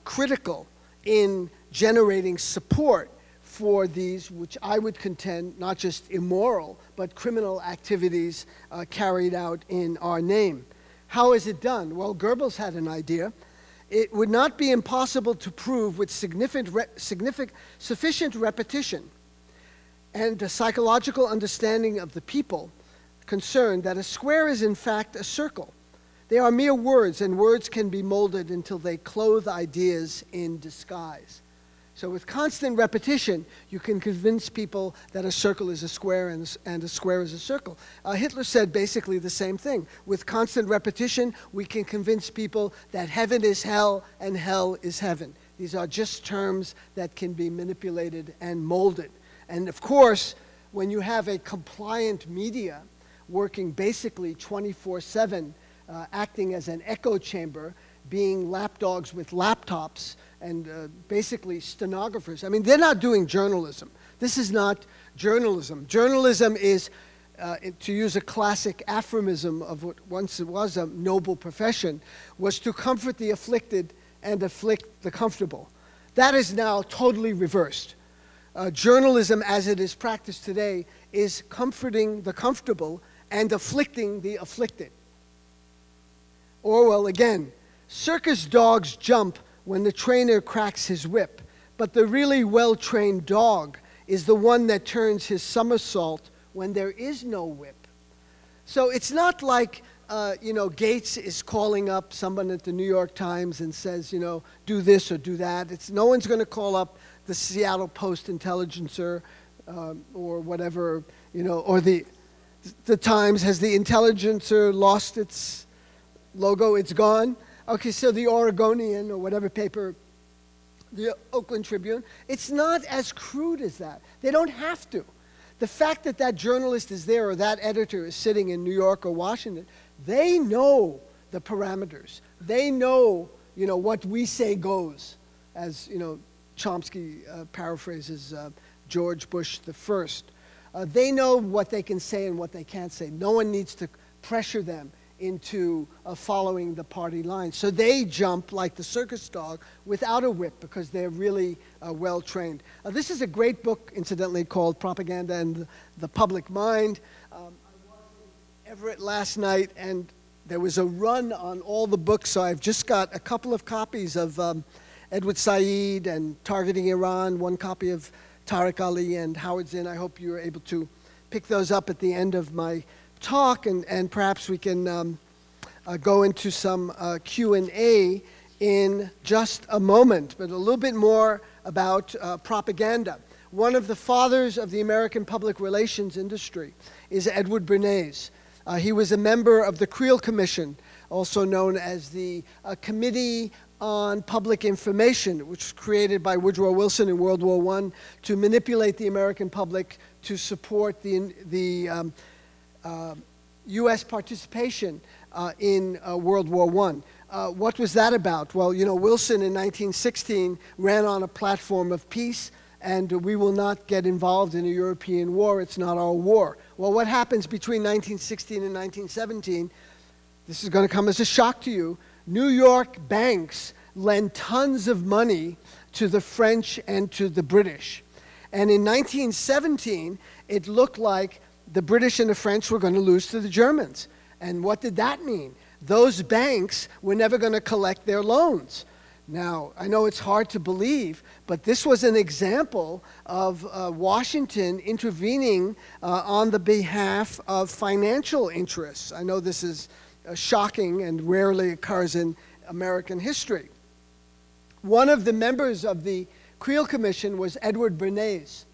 critical in generating support for these, which I would contend, not just immoral, but criminal activities carried out in our name. How is it done? Well, Goebbels had an idea. It would not be impossible to prove with sufficient repetition and a psychological understanding of the people concerned that a square is in fact a circle. They are mere words, and words can be molded until they clothe ideas in disguise. So with constant repetition, you can convince people that a circle is a square and a square is a circle. Hitler said basically the same thing. With constant repetition, we can convince people that heaven is hell and hell is heaven. These are just terms that can be manipulated and molded. And of course, when you have a compliant media working basically 24/7, acting as an echo chamber, being lapdogs with laptops, and basically stenographers. I mean, they're not doing journalism. This is not journalism. Journalism is, to use a classic aphorism of what once was a noble profession, was to comfort the afflicted and afflict the comfortable. That is now totally reversed. Journalism, as it is practiced today, is comforting the comfortable and afflicting the afflicted. Orwell again, circus dogs jump when the trainer cracks his whip, but the really well-trained dog is the one that turns his somersault when there is no whip. So it's not like, you know, Gates is calling up someone at the New York Times and says, you know, do this or do that. No one's going to call up the Seattle Post-Intelligencer or whatever, you know, or the Times. Has the Intelligencer lost its logo? It's gone. Okay, so the Oregonian or whatever paper, the Oakland Tribune, it's not as crude as that. They don't have to. The fact that that journalist is there or that editor is sitting in New York or Washington, they know the parameters. They know, you know, what we say goes, as, you know, Chomsky paraphrases George Bush the First. They know what they can say and what they can't say. No one needs to pressure them into following the party line. So they jump like the circus dog without a whip because they're really well trained. This is a great book, incidentally, called Propaganda and the Public Mind. I was in Everett last night, and there was a run on all the books, so I've just got a couple of copies of Edward Said and Targeting Iran, one copy of Tariq Ali and Howard Zinn. I hope you're able to pick those up at the end of my talk, and perhaps we can go into some Q&A in just a moment, but a little bit more about propaganda. One of the fathers of the American public relations industry is Edward Bernays. He was a member of the Creel Commission, also known as the Committee on Public Information, which was created by Woodrow Wilson in World War I to manipulate the American public to support the U.S. participation in World War I. What was that about? Well, you know, Wilson in 1916 ran on a platform of peace, and we will not get involved in a European war. It's not our war. Well, what happens between 1916 and 1917? this is going to come as a shock to you, New York banks lent tons of money to the French and to the British. And in 1917, it looked like the British and the French were going to lose to the Germans. And what did that mean? Those banks were never going to collect their loans. Now, I know it's hard to believe, but this was an example of Washington intervening on the behalf of financial interests. I know this is shocking and rarely occurs in American history. One of the members of the Creel Commission was Edward Bernays.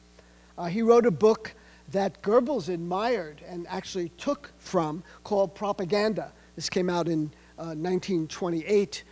He wrote a book that Goebbels admired and actually took from, called Propaganda. This came out in 1928.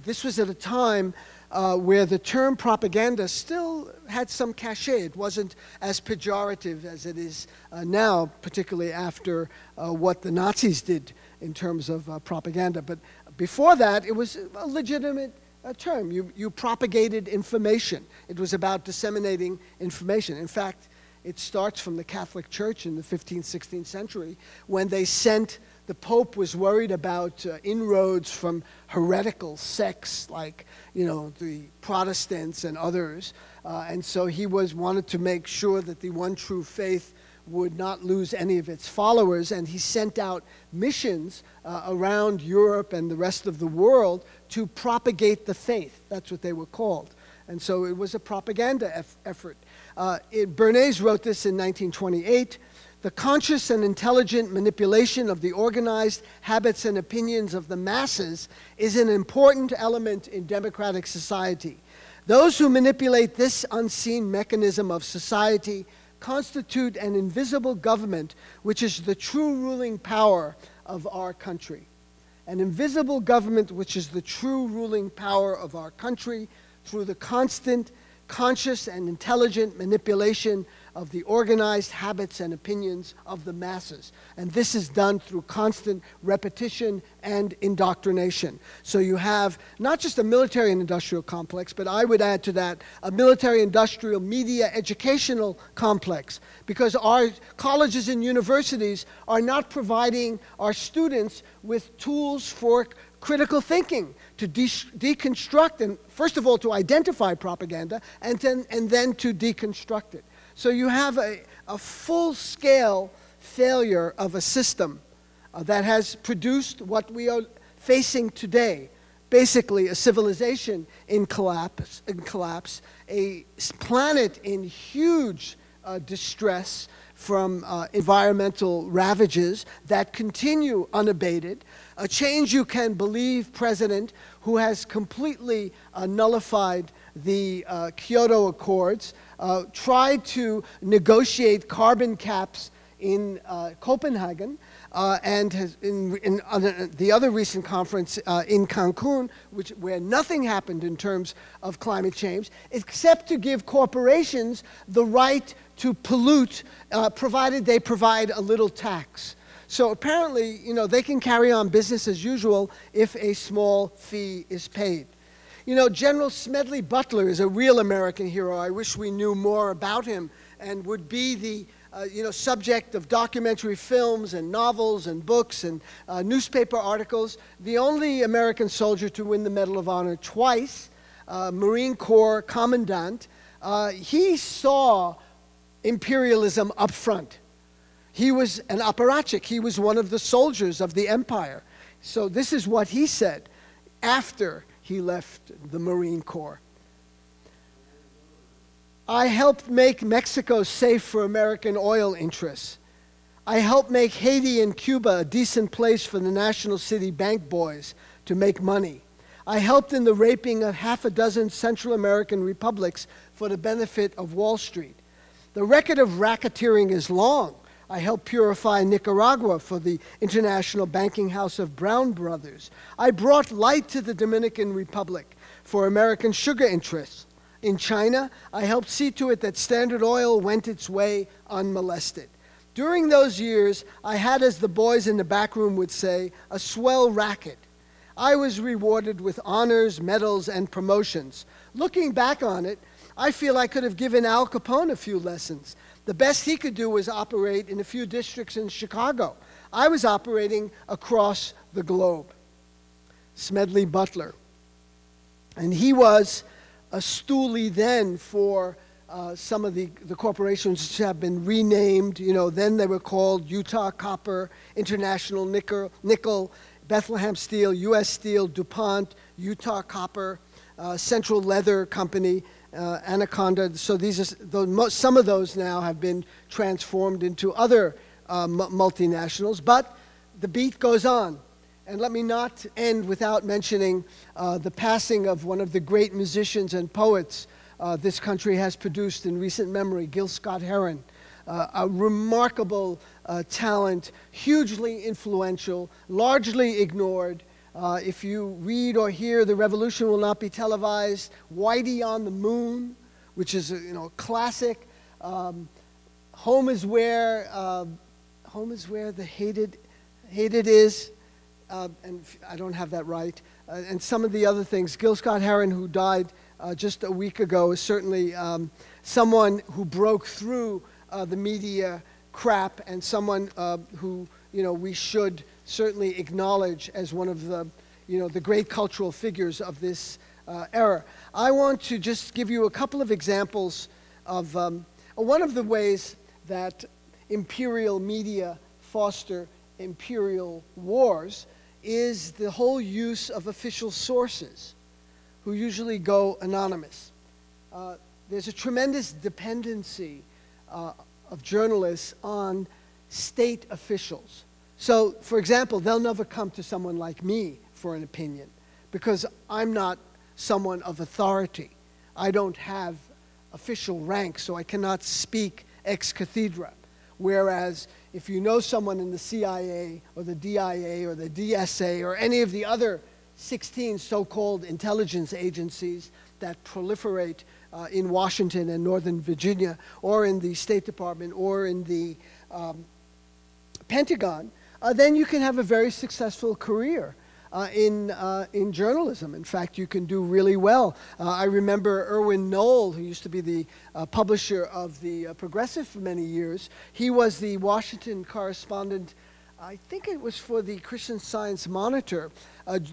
This was at a time where the term propaganda still had some cachet. It wasn't as pejorative as it is now, particularly after what the Nazis did in terms of propaganda. But before that, it was a legitimate term. You propagated information. It was about disseminating information. In fact, it starts from the Catholic Church in the 15th, 16th century when they sent, the Pope was worried about inroads from heretical sects like, the Protestants and others. And so he wanted to make sure that the one true faith would not lose any of its followers, and he sent out missions around Europe and the rest of the world to propagate the faith. That's what they were called. And so it was a propaganda effort. Bernays wrote this in 1928. The conscious and intelligent manipulation of the organized habits and opinions of the masses is an important element in democratic society. Those who manipulate this unseen mechanism of society constitute an invisible government which is the true ruling power of our country. An invisible government which is the true ruling power of our country through the constant, conscious, and intelligent manipulation of the organized habits and opinions of the masses. And this is done through constant repetition and indoctrination. So you have not just a military and industrial complex, but I would add to that a military, industrial, media, educational complex, because our colleges and universities are not providing our students with tools for critical thinking, to deconstruct, and first of all to identify propaganda, and then to deconstruct it. So you have a full-scale failure of a system that has produced what we are facing today, basically a civilization in collapse, a planet in huge distress from environmental ravages that continue unabated, a change you can believe president who has completely nullified the Kyoto Accords, tried to negotiate carbon caps in Copenhagen, and has in the other recent conference in Cancun, where nothing happened in terms of climate change, except to give corporations the right to pollute, provided they provide a little tax. So apparently, they can carry on business as usual if a small fee is paid. General Smedley Butler is a real American hero. I wish we knew more about him, and would be the subject of documentary films and novels and books and newspaper articles. The only American soldier to win the Medal of Honor twice, Marine Corps Commandant. He saw imperialism up front. He was an apparatchik. He was one of the soldiers of the empire. So this is what he said after he left the Marine Corps. I helped make Mexico safe for American oil interests. I helped make Haiti and Cuba a decent place for the National City Bank boys to make money. I helped in the raping of half a dozen Central American republics for the benefit of Wall Street. The record of racketeering is long. I helped purify Nicaragua for the International Banking House of Brown Brothers. I brought light to the Dominican Republic for American sugar interests. In China, I helped see to it that Standard Oil went its way unmolested. During those years, I had, as the boys in the back room would say, a swell racket. I was rewarded with honors, medals, and promotions. Looking back on it, I feel I could have given Al Capone a few lessons. The best he could do was operate in a few districts in Chicago. I was operating across the globe. Smedley Butler. And he was a stoolie then for some of the corporations which have been renamed. You know, then they were called Utah Copper, International Nickel, Bethlehem Steel, U.S. Steel, DuPont, Utah Copper, Central Leather Company, Anaconda. So these are some of those now have been transformed into other multinationals. But the beat goes on. And let me not end without mentioning the passing of one of the great musicians and poets this country has produced in recent memory, Gil Scott-Heron. A remarkable talent, hugely influential, largely ignored. If you read or hear The Revolution Will Not Be Televised, Whitey on the Moon, which is a classic. Home is where the hated is. And I don't have that right. And some of the other things. Gil Scott-Heron, who died just a week ago, is certainly someone who broke through the media crap, and someone who we should certainly acknowledge as one of the great cultural figures of this era. I want to just give you a couple of examples of one of the ways that imperial media foster imperial wars is the whole use of official sources who usually go anonymous. There's a tremendous dependency of journalists on state officials. So, for example, they'll never come to someone like me for an opinion because I'm not someone of authority. I don't have official rank, so I cannot speak ex cathedra. Whereas if you know someone in the CIA or the DIA or the DSA or any of the other 16 so-called intelligence agencies that proliferate in Washington and Northern Virginia, or in the State Department, or in the Pentagon, then you can have a very successful career in journalism. In fact, you can do really well. I remember Erwin Knoll, who used to be the publisher of the Progressive for many years. He was the Washington correspondent, I think it was for the Christian Science Monitor,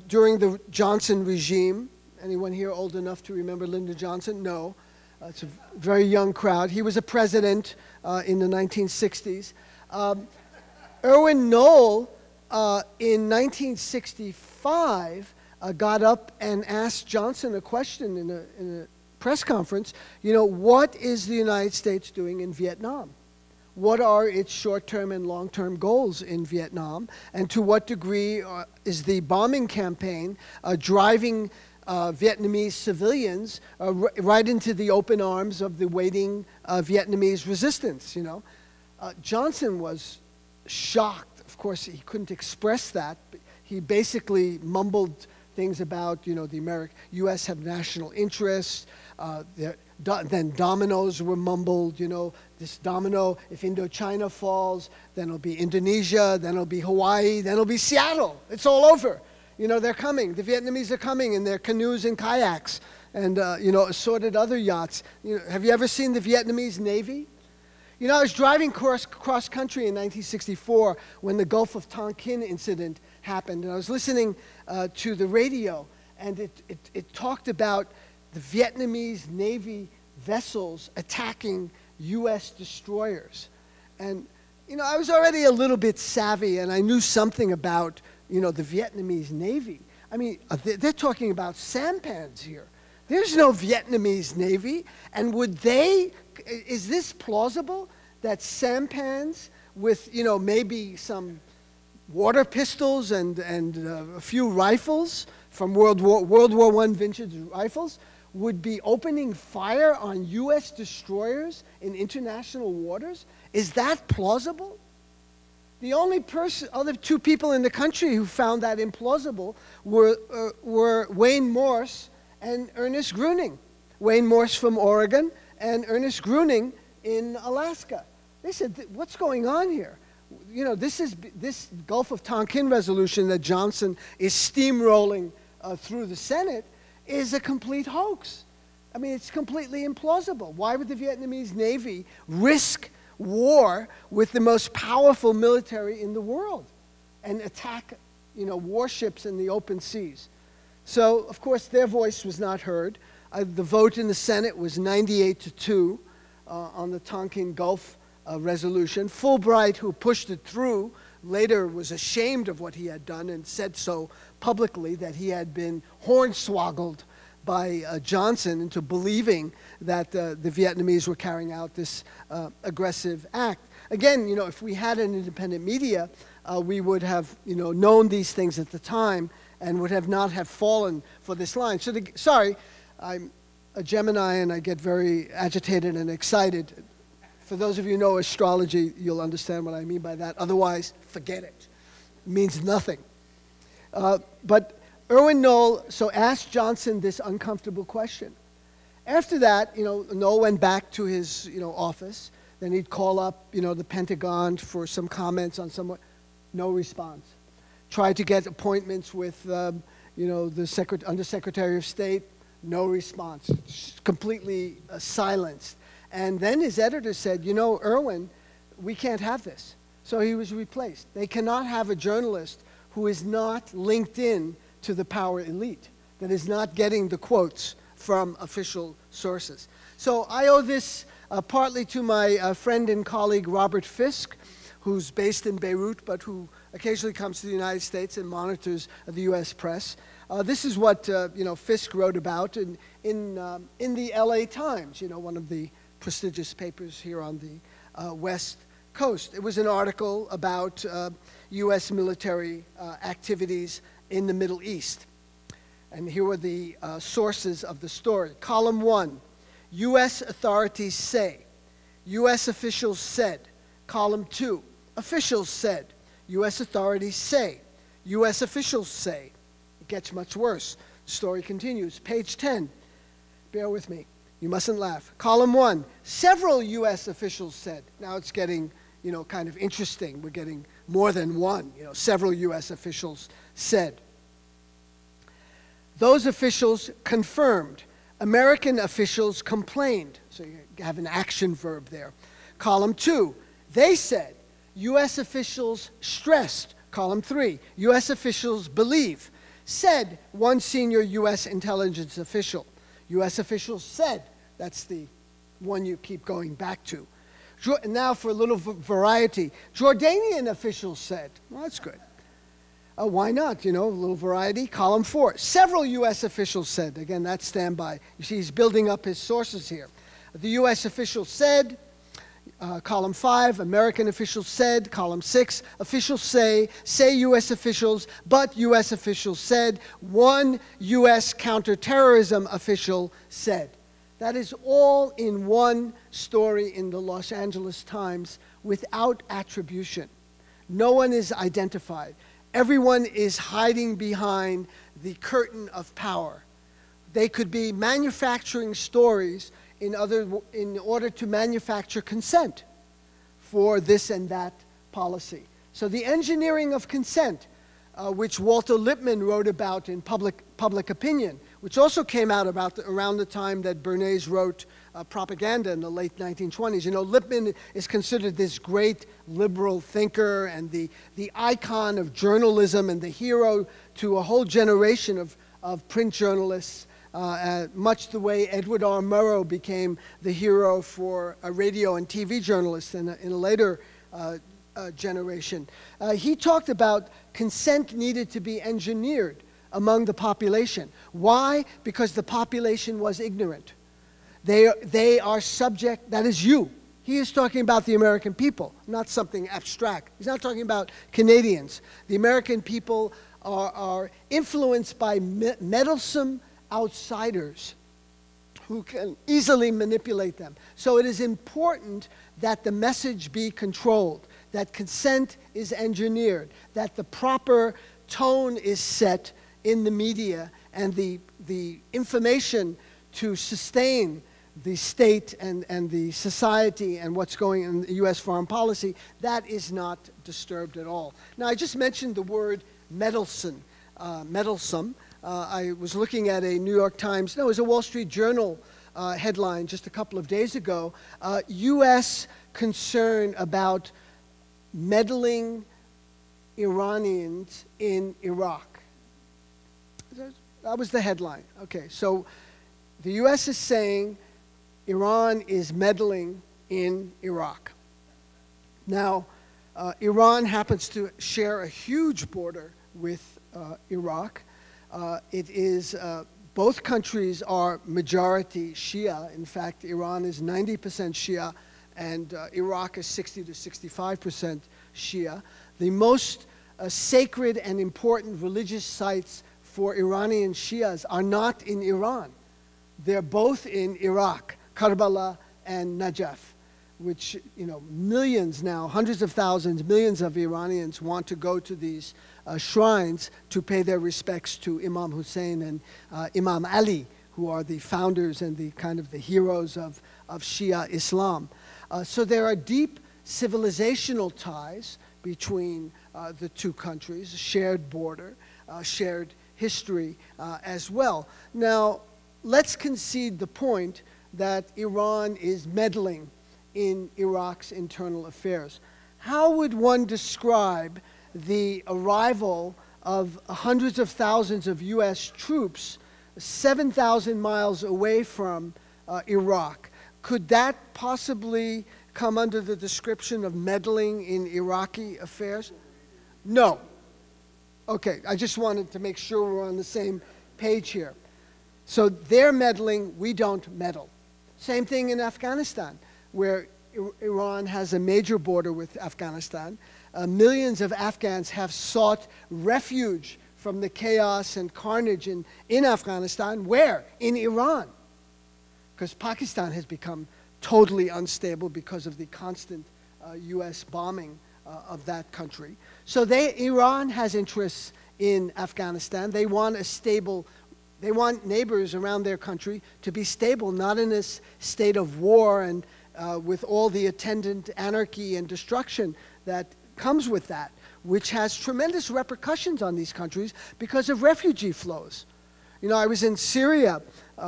during the Johnson regime. Anyone here old enough to remember Lyndon Johnson? No. It's a very young crowd. He was a president in the 1960s. Erwin Knoll, in 1965, got up and asked Johnson a question in a press conference. What is the United States doing in Vietnam? What are its short-term and long-term goals in Vietnam? And to what degree is the bombing campaign driving Vietnamese civilians right into the open arms of the waiting Vietnamese resistance? Johnson was shocked. Of course, he couldn't express that, but he basically mumbled things about, the U.S. have national interests. Then dominoes were mumbled, this domino, if Indochina falls, then it'll be Indonesia, then it'll be Hawaii, then it'll be Seattle. It's all over. They're coming. The Vietnamese are coming in their canoes and kayaks and, assorted other yachts. Have you ever seen the Vietnamese Navy? I was driving cross country in 1964 when the Gulf of Tonkin incident happened, and I was listening to the radio, and it talked about the Vietnamese Navy vessels attacking U.S. destroyers. And, I was already a little bit savvy, and I knew something about, the Vietnamese Navy. I mean, they're talking about sampans here. There's no Vietnamese Navy, and is this plausible that sampans with, maybe some water pistols and a few rifles from World War I vintage rifles would be opening fire on U.S. destroyers in international waters? Is that plausible? The only other two people in the country who found that implausible were Wayne Morse and Ernest Gruning. Wayne Morse from Oregon and Ernest Gruning in Alaska. They said, what's going on here? This Gulf of Tonkin resolution that Johnson is steamrolling through the Senate is a complete hoax. I mean, it's completely implausible. Why would the Vietnamese Navy risk war with the most powerful military in the world and attack, warships in the open seas. So, of course, their voice was not heard. The vote in the Senate was 98-2 on the Tonkin Gulf resolution. Fulbright, who pushed it through, later was ashamed of what he had done and said so publicly, that he had been hornswoggled by Johnson into believing that the Vietnamese were carrying out this aggressive act. Again, if we had an independent media, we would have, known these things at the time and would have not have fallen for this line. So, sorry, I'm a Gemini and I get very agitated and excited. For those of you who know astrology, you'll understand what I mean by that. Otherwise, forget it. It means nothing. But Erwin Knoll asked Johnson this uncomfortable question. After that, Knoll went back to his, office. Then he'd call up, the Pentagon for some comments on someone. No response. Tried to get appointments with, the Undersecretary of State. No response. Completely silenced. And then his editor said, Erwin, we can't have this. So he was replaced. They cannot have a journalist who is not linked in to the power elite, that is not getting the quotes from official sources. So I owe this partly to my friend and colleague Robert Fisk, who's based in Beirut, but who occasionally comes to the United States and monitors the U.S. press. This is what Fisk wrote about in the LA Times, one of the prestigious papers here on the West Coast. It was an article about U.S. military activities in the Middle East. And here were the sources of the story. Column 1, U.S. authorities say. U.S. officials said. Column 2, officials said. U.S. authorities say. U.S. officials say. It gets much worse. The story continues. Page 10. Bear with me. You mustn't laugh. Column 1, several U.S. officials said. Now it's getting, kind of interesting. We're getting more than one. Several U.S. officials said. Those officials confirmed. American officials complained. So you have an action verb there. Column 2, they said. U.S. officials stressed. Column 3, U.S. officials believe. Said one senior U.S. intelligence official. U.S. officials said. That's the one you keep going back to. Now for a little variety. Jordanian officials said. Well, that's good. Why not? A little variety. Column 4. Several U.S. officials said. Again, that's standby. You see, he's building up his sources here. The U.S. officials said. Column 5, American officials said. Column 6, officials say U.S. officials, but U.S. officials said. One U.S. counterterrorism official said. That is all in one story in the Los Angeles Times without attribution. No one is identified. Everyone is hiding behind the curtain of power. They could be manufacturing stories in order to manufacture consent for this and that policy. So the engineering of consent, which Walter Lippmann wrote about in Public Opinion, which also came out around the time that Bernays wrote Propaganda in the late 1920s. Lippmann is considered this great liberal thinker and the icon of journalism and the hero to a whole generation of print journalists. Much the way Edward R. Murrow became the hero for radio and TV journalists in a later generation. He talked about consent needed to be engineered among the population. Why? Because the population was ignorant. They are subject, that is you. He is talking about the American people, not something abstract. He's not talking about Canadians. The American people are influenced by meddlesome outsiders who can easily manipulate them. So it is important that the message be controlled, that consent is engineered, that the proper tone is set in the media, and the information to sustain the state and the society and what's going on in U.S. foreign policy, that is not disturbed at all. Now, I just mentioned the word meddlesome. I was looking at a New York Times, no, it was a Wall Street Journal headline just a couple of days ago, U.S. concern about meddling Iranians in Iraq. That was the headline. Okay, so the U.S. is saying Iran is meddling in Iraq. Now, Iran happens to share a huge border with Iraq. It is, both countries are majority Shia. In fact, Iran is 90% Shia, and Iraq is 60 to 65% Shia. The most sacred and important religious sites for Iranian Shias are not in Iran. They're both in Iraq, Karbala and Najaf, which, you know, millions now, hundreds of thousands, millions of Iranians want to go to these shrines to pay their respects to Imam Hussein and Imam Ali, who are the founders and the kind of the heroes of Shia Islam. So there are deep civilizational ties between the two countries, a shared border, shared history as well. Now, let's concede the point that Iran is meddling in Iraq's internal affairs. How would one describe the arrival of hundreds of thousands of U.S. troops 7,000 miles away from Iraq? Could that possibly come under the description of meddling in Iraqi affairs? No. Okay, I just wanted to make sure we're on the same page here. So they're meddling, we don't meddle. Same thing in Afghanistan, where Iran has a major border with Afghanistan. Millions of Afghans have sought refuge from the chaos and carnage in Afghanistan. Where? In Iran. Because Pakistan has become totally unstable because of the constant U.S. bombing of that country. So Iran has interests in Afghanistan. They want a stable, they want neighbors around their country to be stable, not in this state of war and with all the attendant anarchy and destruction that comes with that, which has tremendous repercussions on these countries because of refugee flows. You know, I was in Syria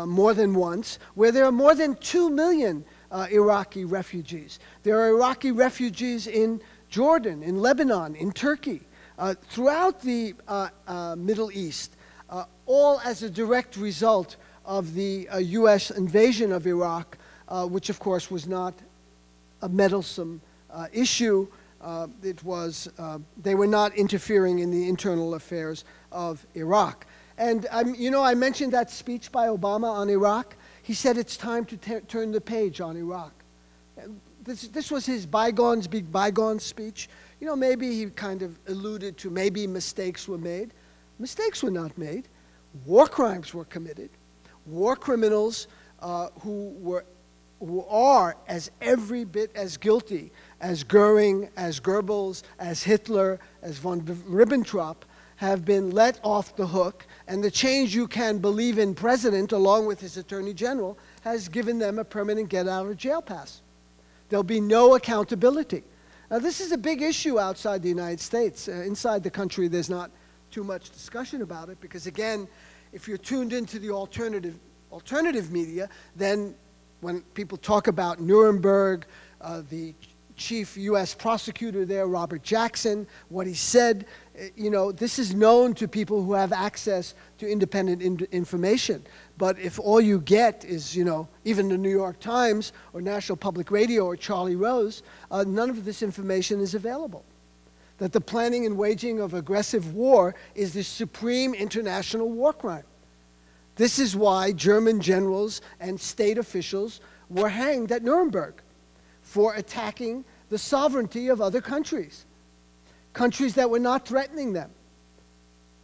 more than once, where there are more than 2 million Iraqi refugees. There are Iraqi refugees in Jordan, in Lebanon, in Turkey, throughout the Middle East, all as a direct result of the U.S. invasion of Iraq, which of course was not a meddlesome issue. It was, they were not interfering in the internal affairs of Iraq. And you know, I mentioned that speech by Obama on Iraq. He said it's time to turn the page on Iraq. This was his bygones be bygones speech. You know, maybe he kind of alluded to maybe mistakes were made. Mistakes were not made. War crimes were committed. War criminals who are as every bit as guilty as Goering, as Goebbels, as Hitler, as von Ribbentrop have been let off the hook, and the change you can believe in president, along with his attorney general, has given them a permanent get-out-of-jail pass. There'll be no accountability. Now, this is a big issue outside the United States. Inside the country, there's not too much discussion about it, because again, if you're tuned into the alternative media, then when people talk about Nuremberg, the chief U.S. prosecutor there, Robert Jackson, what he said, you know, this is known to people who have access to independent information. But if all you get is, you know, even the New York Times or National Public Radio or Charlie Rose, none of this information is available. That the planning and waging of aggressive war is the supreme international war crime. This is why German generals and state officials were hanged at Nuremberg for attacking the sovereignty of other countries, countries that were not threatening them.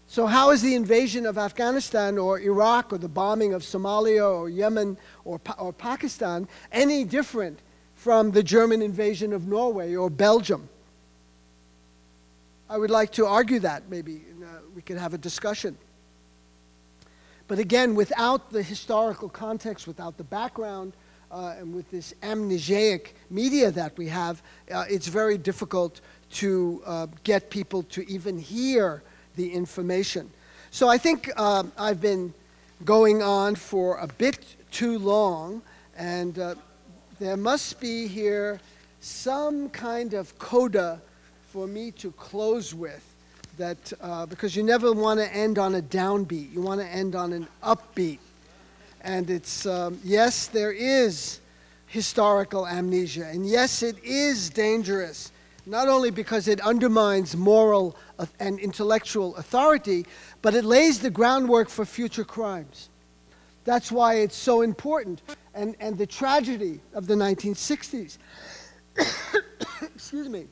So how is the invasion of Afghanistan or Iraq or the bombing of Somalia or Yemen or Pakistan any different from the German invasion of Norway or Belgium? I would like to argue that. Maybe we could have a discussion. But again, without the historical context, without the background, and with this amnesiac media that we have, it's very difficult to get people to even hear the information. So I think I've been going on for a bit too long, and there must be here some kind of coda for me to close with, that because you never want to end on a downbeat. You want to end on an upbeat. And it's, yes, there is historical amnesia, and yes, it is dangerous, not only because it undermines moral and intellectual authority, but it lays the groundwork for future crimes. That's why it's so important. And the tragedy of the 1960s, excuse me,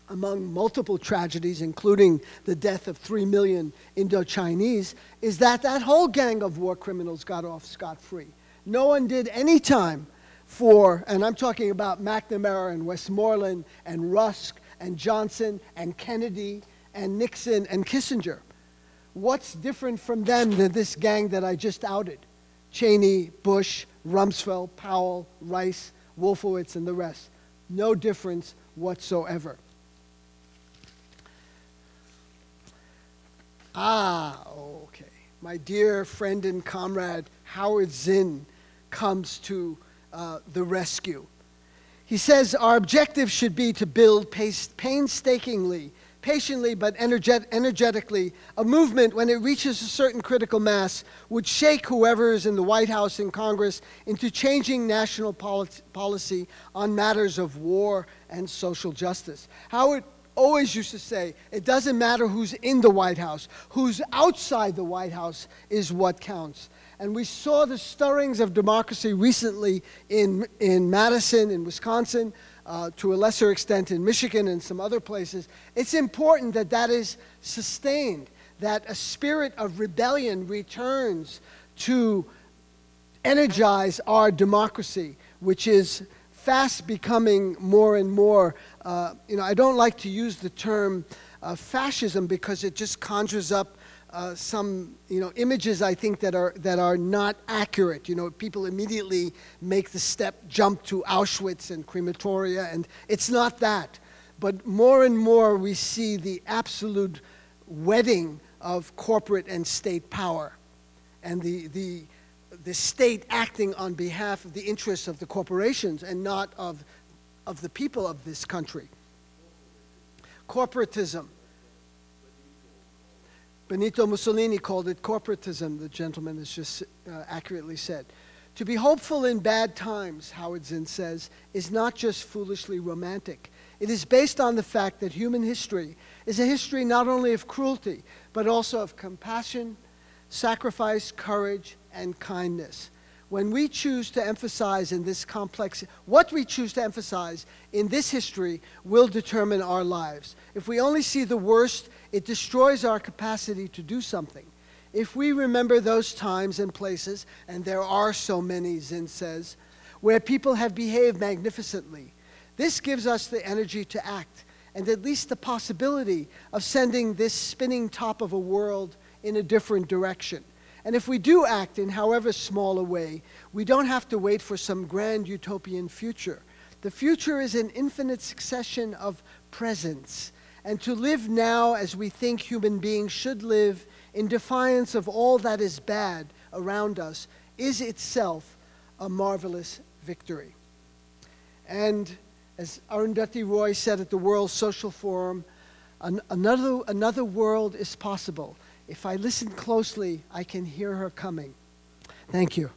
among multiple tragedies, including the death of 3 million Indo-Chinese, is that that whole gang of war criminals got off scot-free. No one did any time for, and I'm talking about McNamara and Westmoreland and Rusk and Johnson and Kennedy and Nixon and Kissinger. What's different from them than this gang that I just outed? Cheney, Bush, Rumsfeld, Powell, Rice, Wolfowitz, and the rest. No difference whatsoever. Okay. My dear friend and comrade Howard Zinn comes to the rescue. He says, our objective should be to build painstakingly, patiently, but energetically, a movement when it reaches a certain critical mass would shake whoever is in the White House and Congress into changing national policy on matters of war and social justice. Howard always used to say, it doesn't matter who's in the White House, who's outside the White House is what counts. And we saw the stirrings of democracy recently in Madison, in Wisconsin, to a lesser extent in Michigan and some other places. It's important that that is sustained, that a spirit of rebellion returns to energize our democracy, which is fast becoming more and more, I don't like to use the term fascism because it just conjures up some, images I think that are not accurate. People immediately make the jump to Auschwitz and crematoria, and it's not that. But more and more we see the absolute wedding of corporate and state power, and the state acting on behalf of the interests of the corporations and not of the people of this country. Corporatism. Benito Mussolini called it corporatism, the gentleman has just accurately said. To be hopeful in bad times, Howard Zinn says, is not just foolishly romantic. It is based on the fact that human history is a history not only of cruelty, but also of compassion, sacrifice, courage, and kindness. When we choose to emphasize in this complex, what we choose to emphasize in this history will determine our lives. If we only see the worst, it destroys our capacity to do something. If we remember those times and places, and there are so many, Zinn says, where people have behaved magnificently, this gives us the energy to act, and at least the possibility of sending this spinning top of a world in a different direction. And if we do act in however small a way, we don't have to wait for some grand utopian future. The future is an infinite succession of presents. And to live now as we think human beings should live, in defiance of all that is bad around us, is itself a marvelous victory. And as Arundhati Roy said at the World Social Forum, another world is possible. If I listen closely, I can hear her coming. Thank you.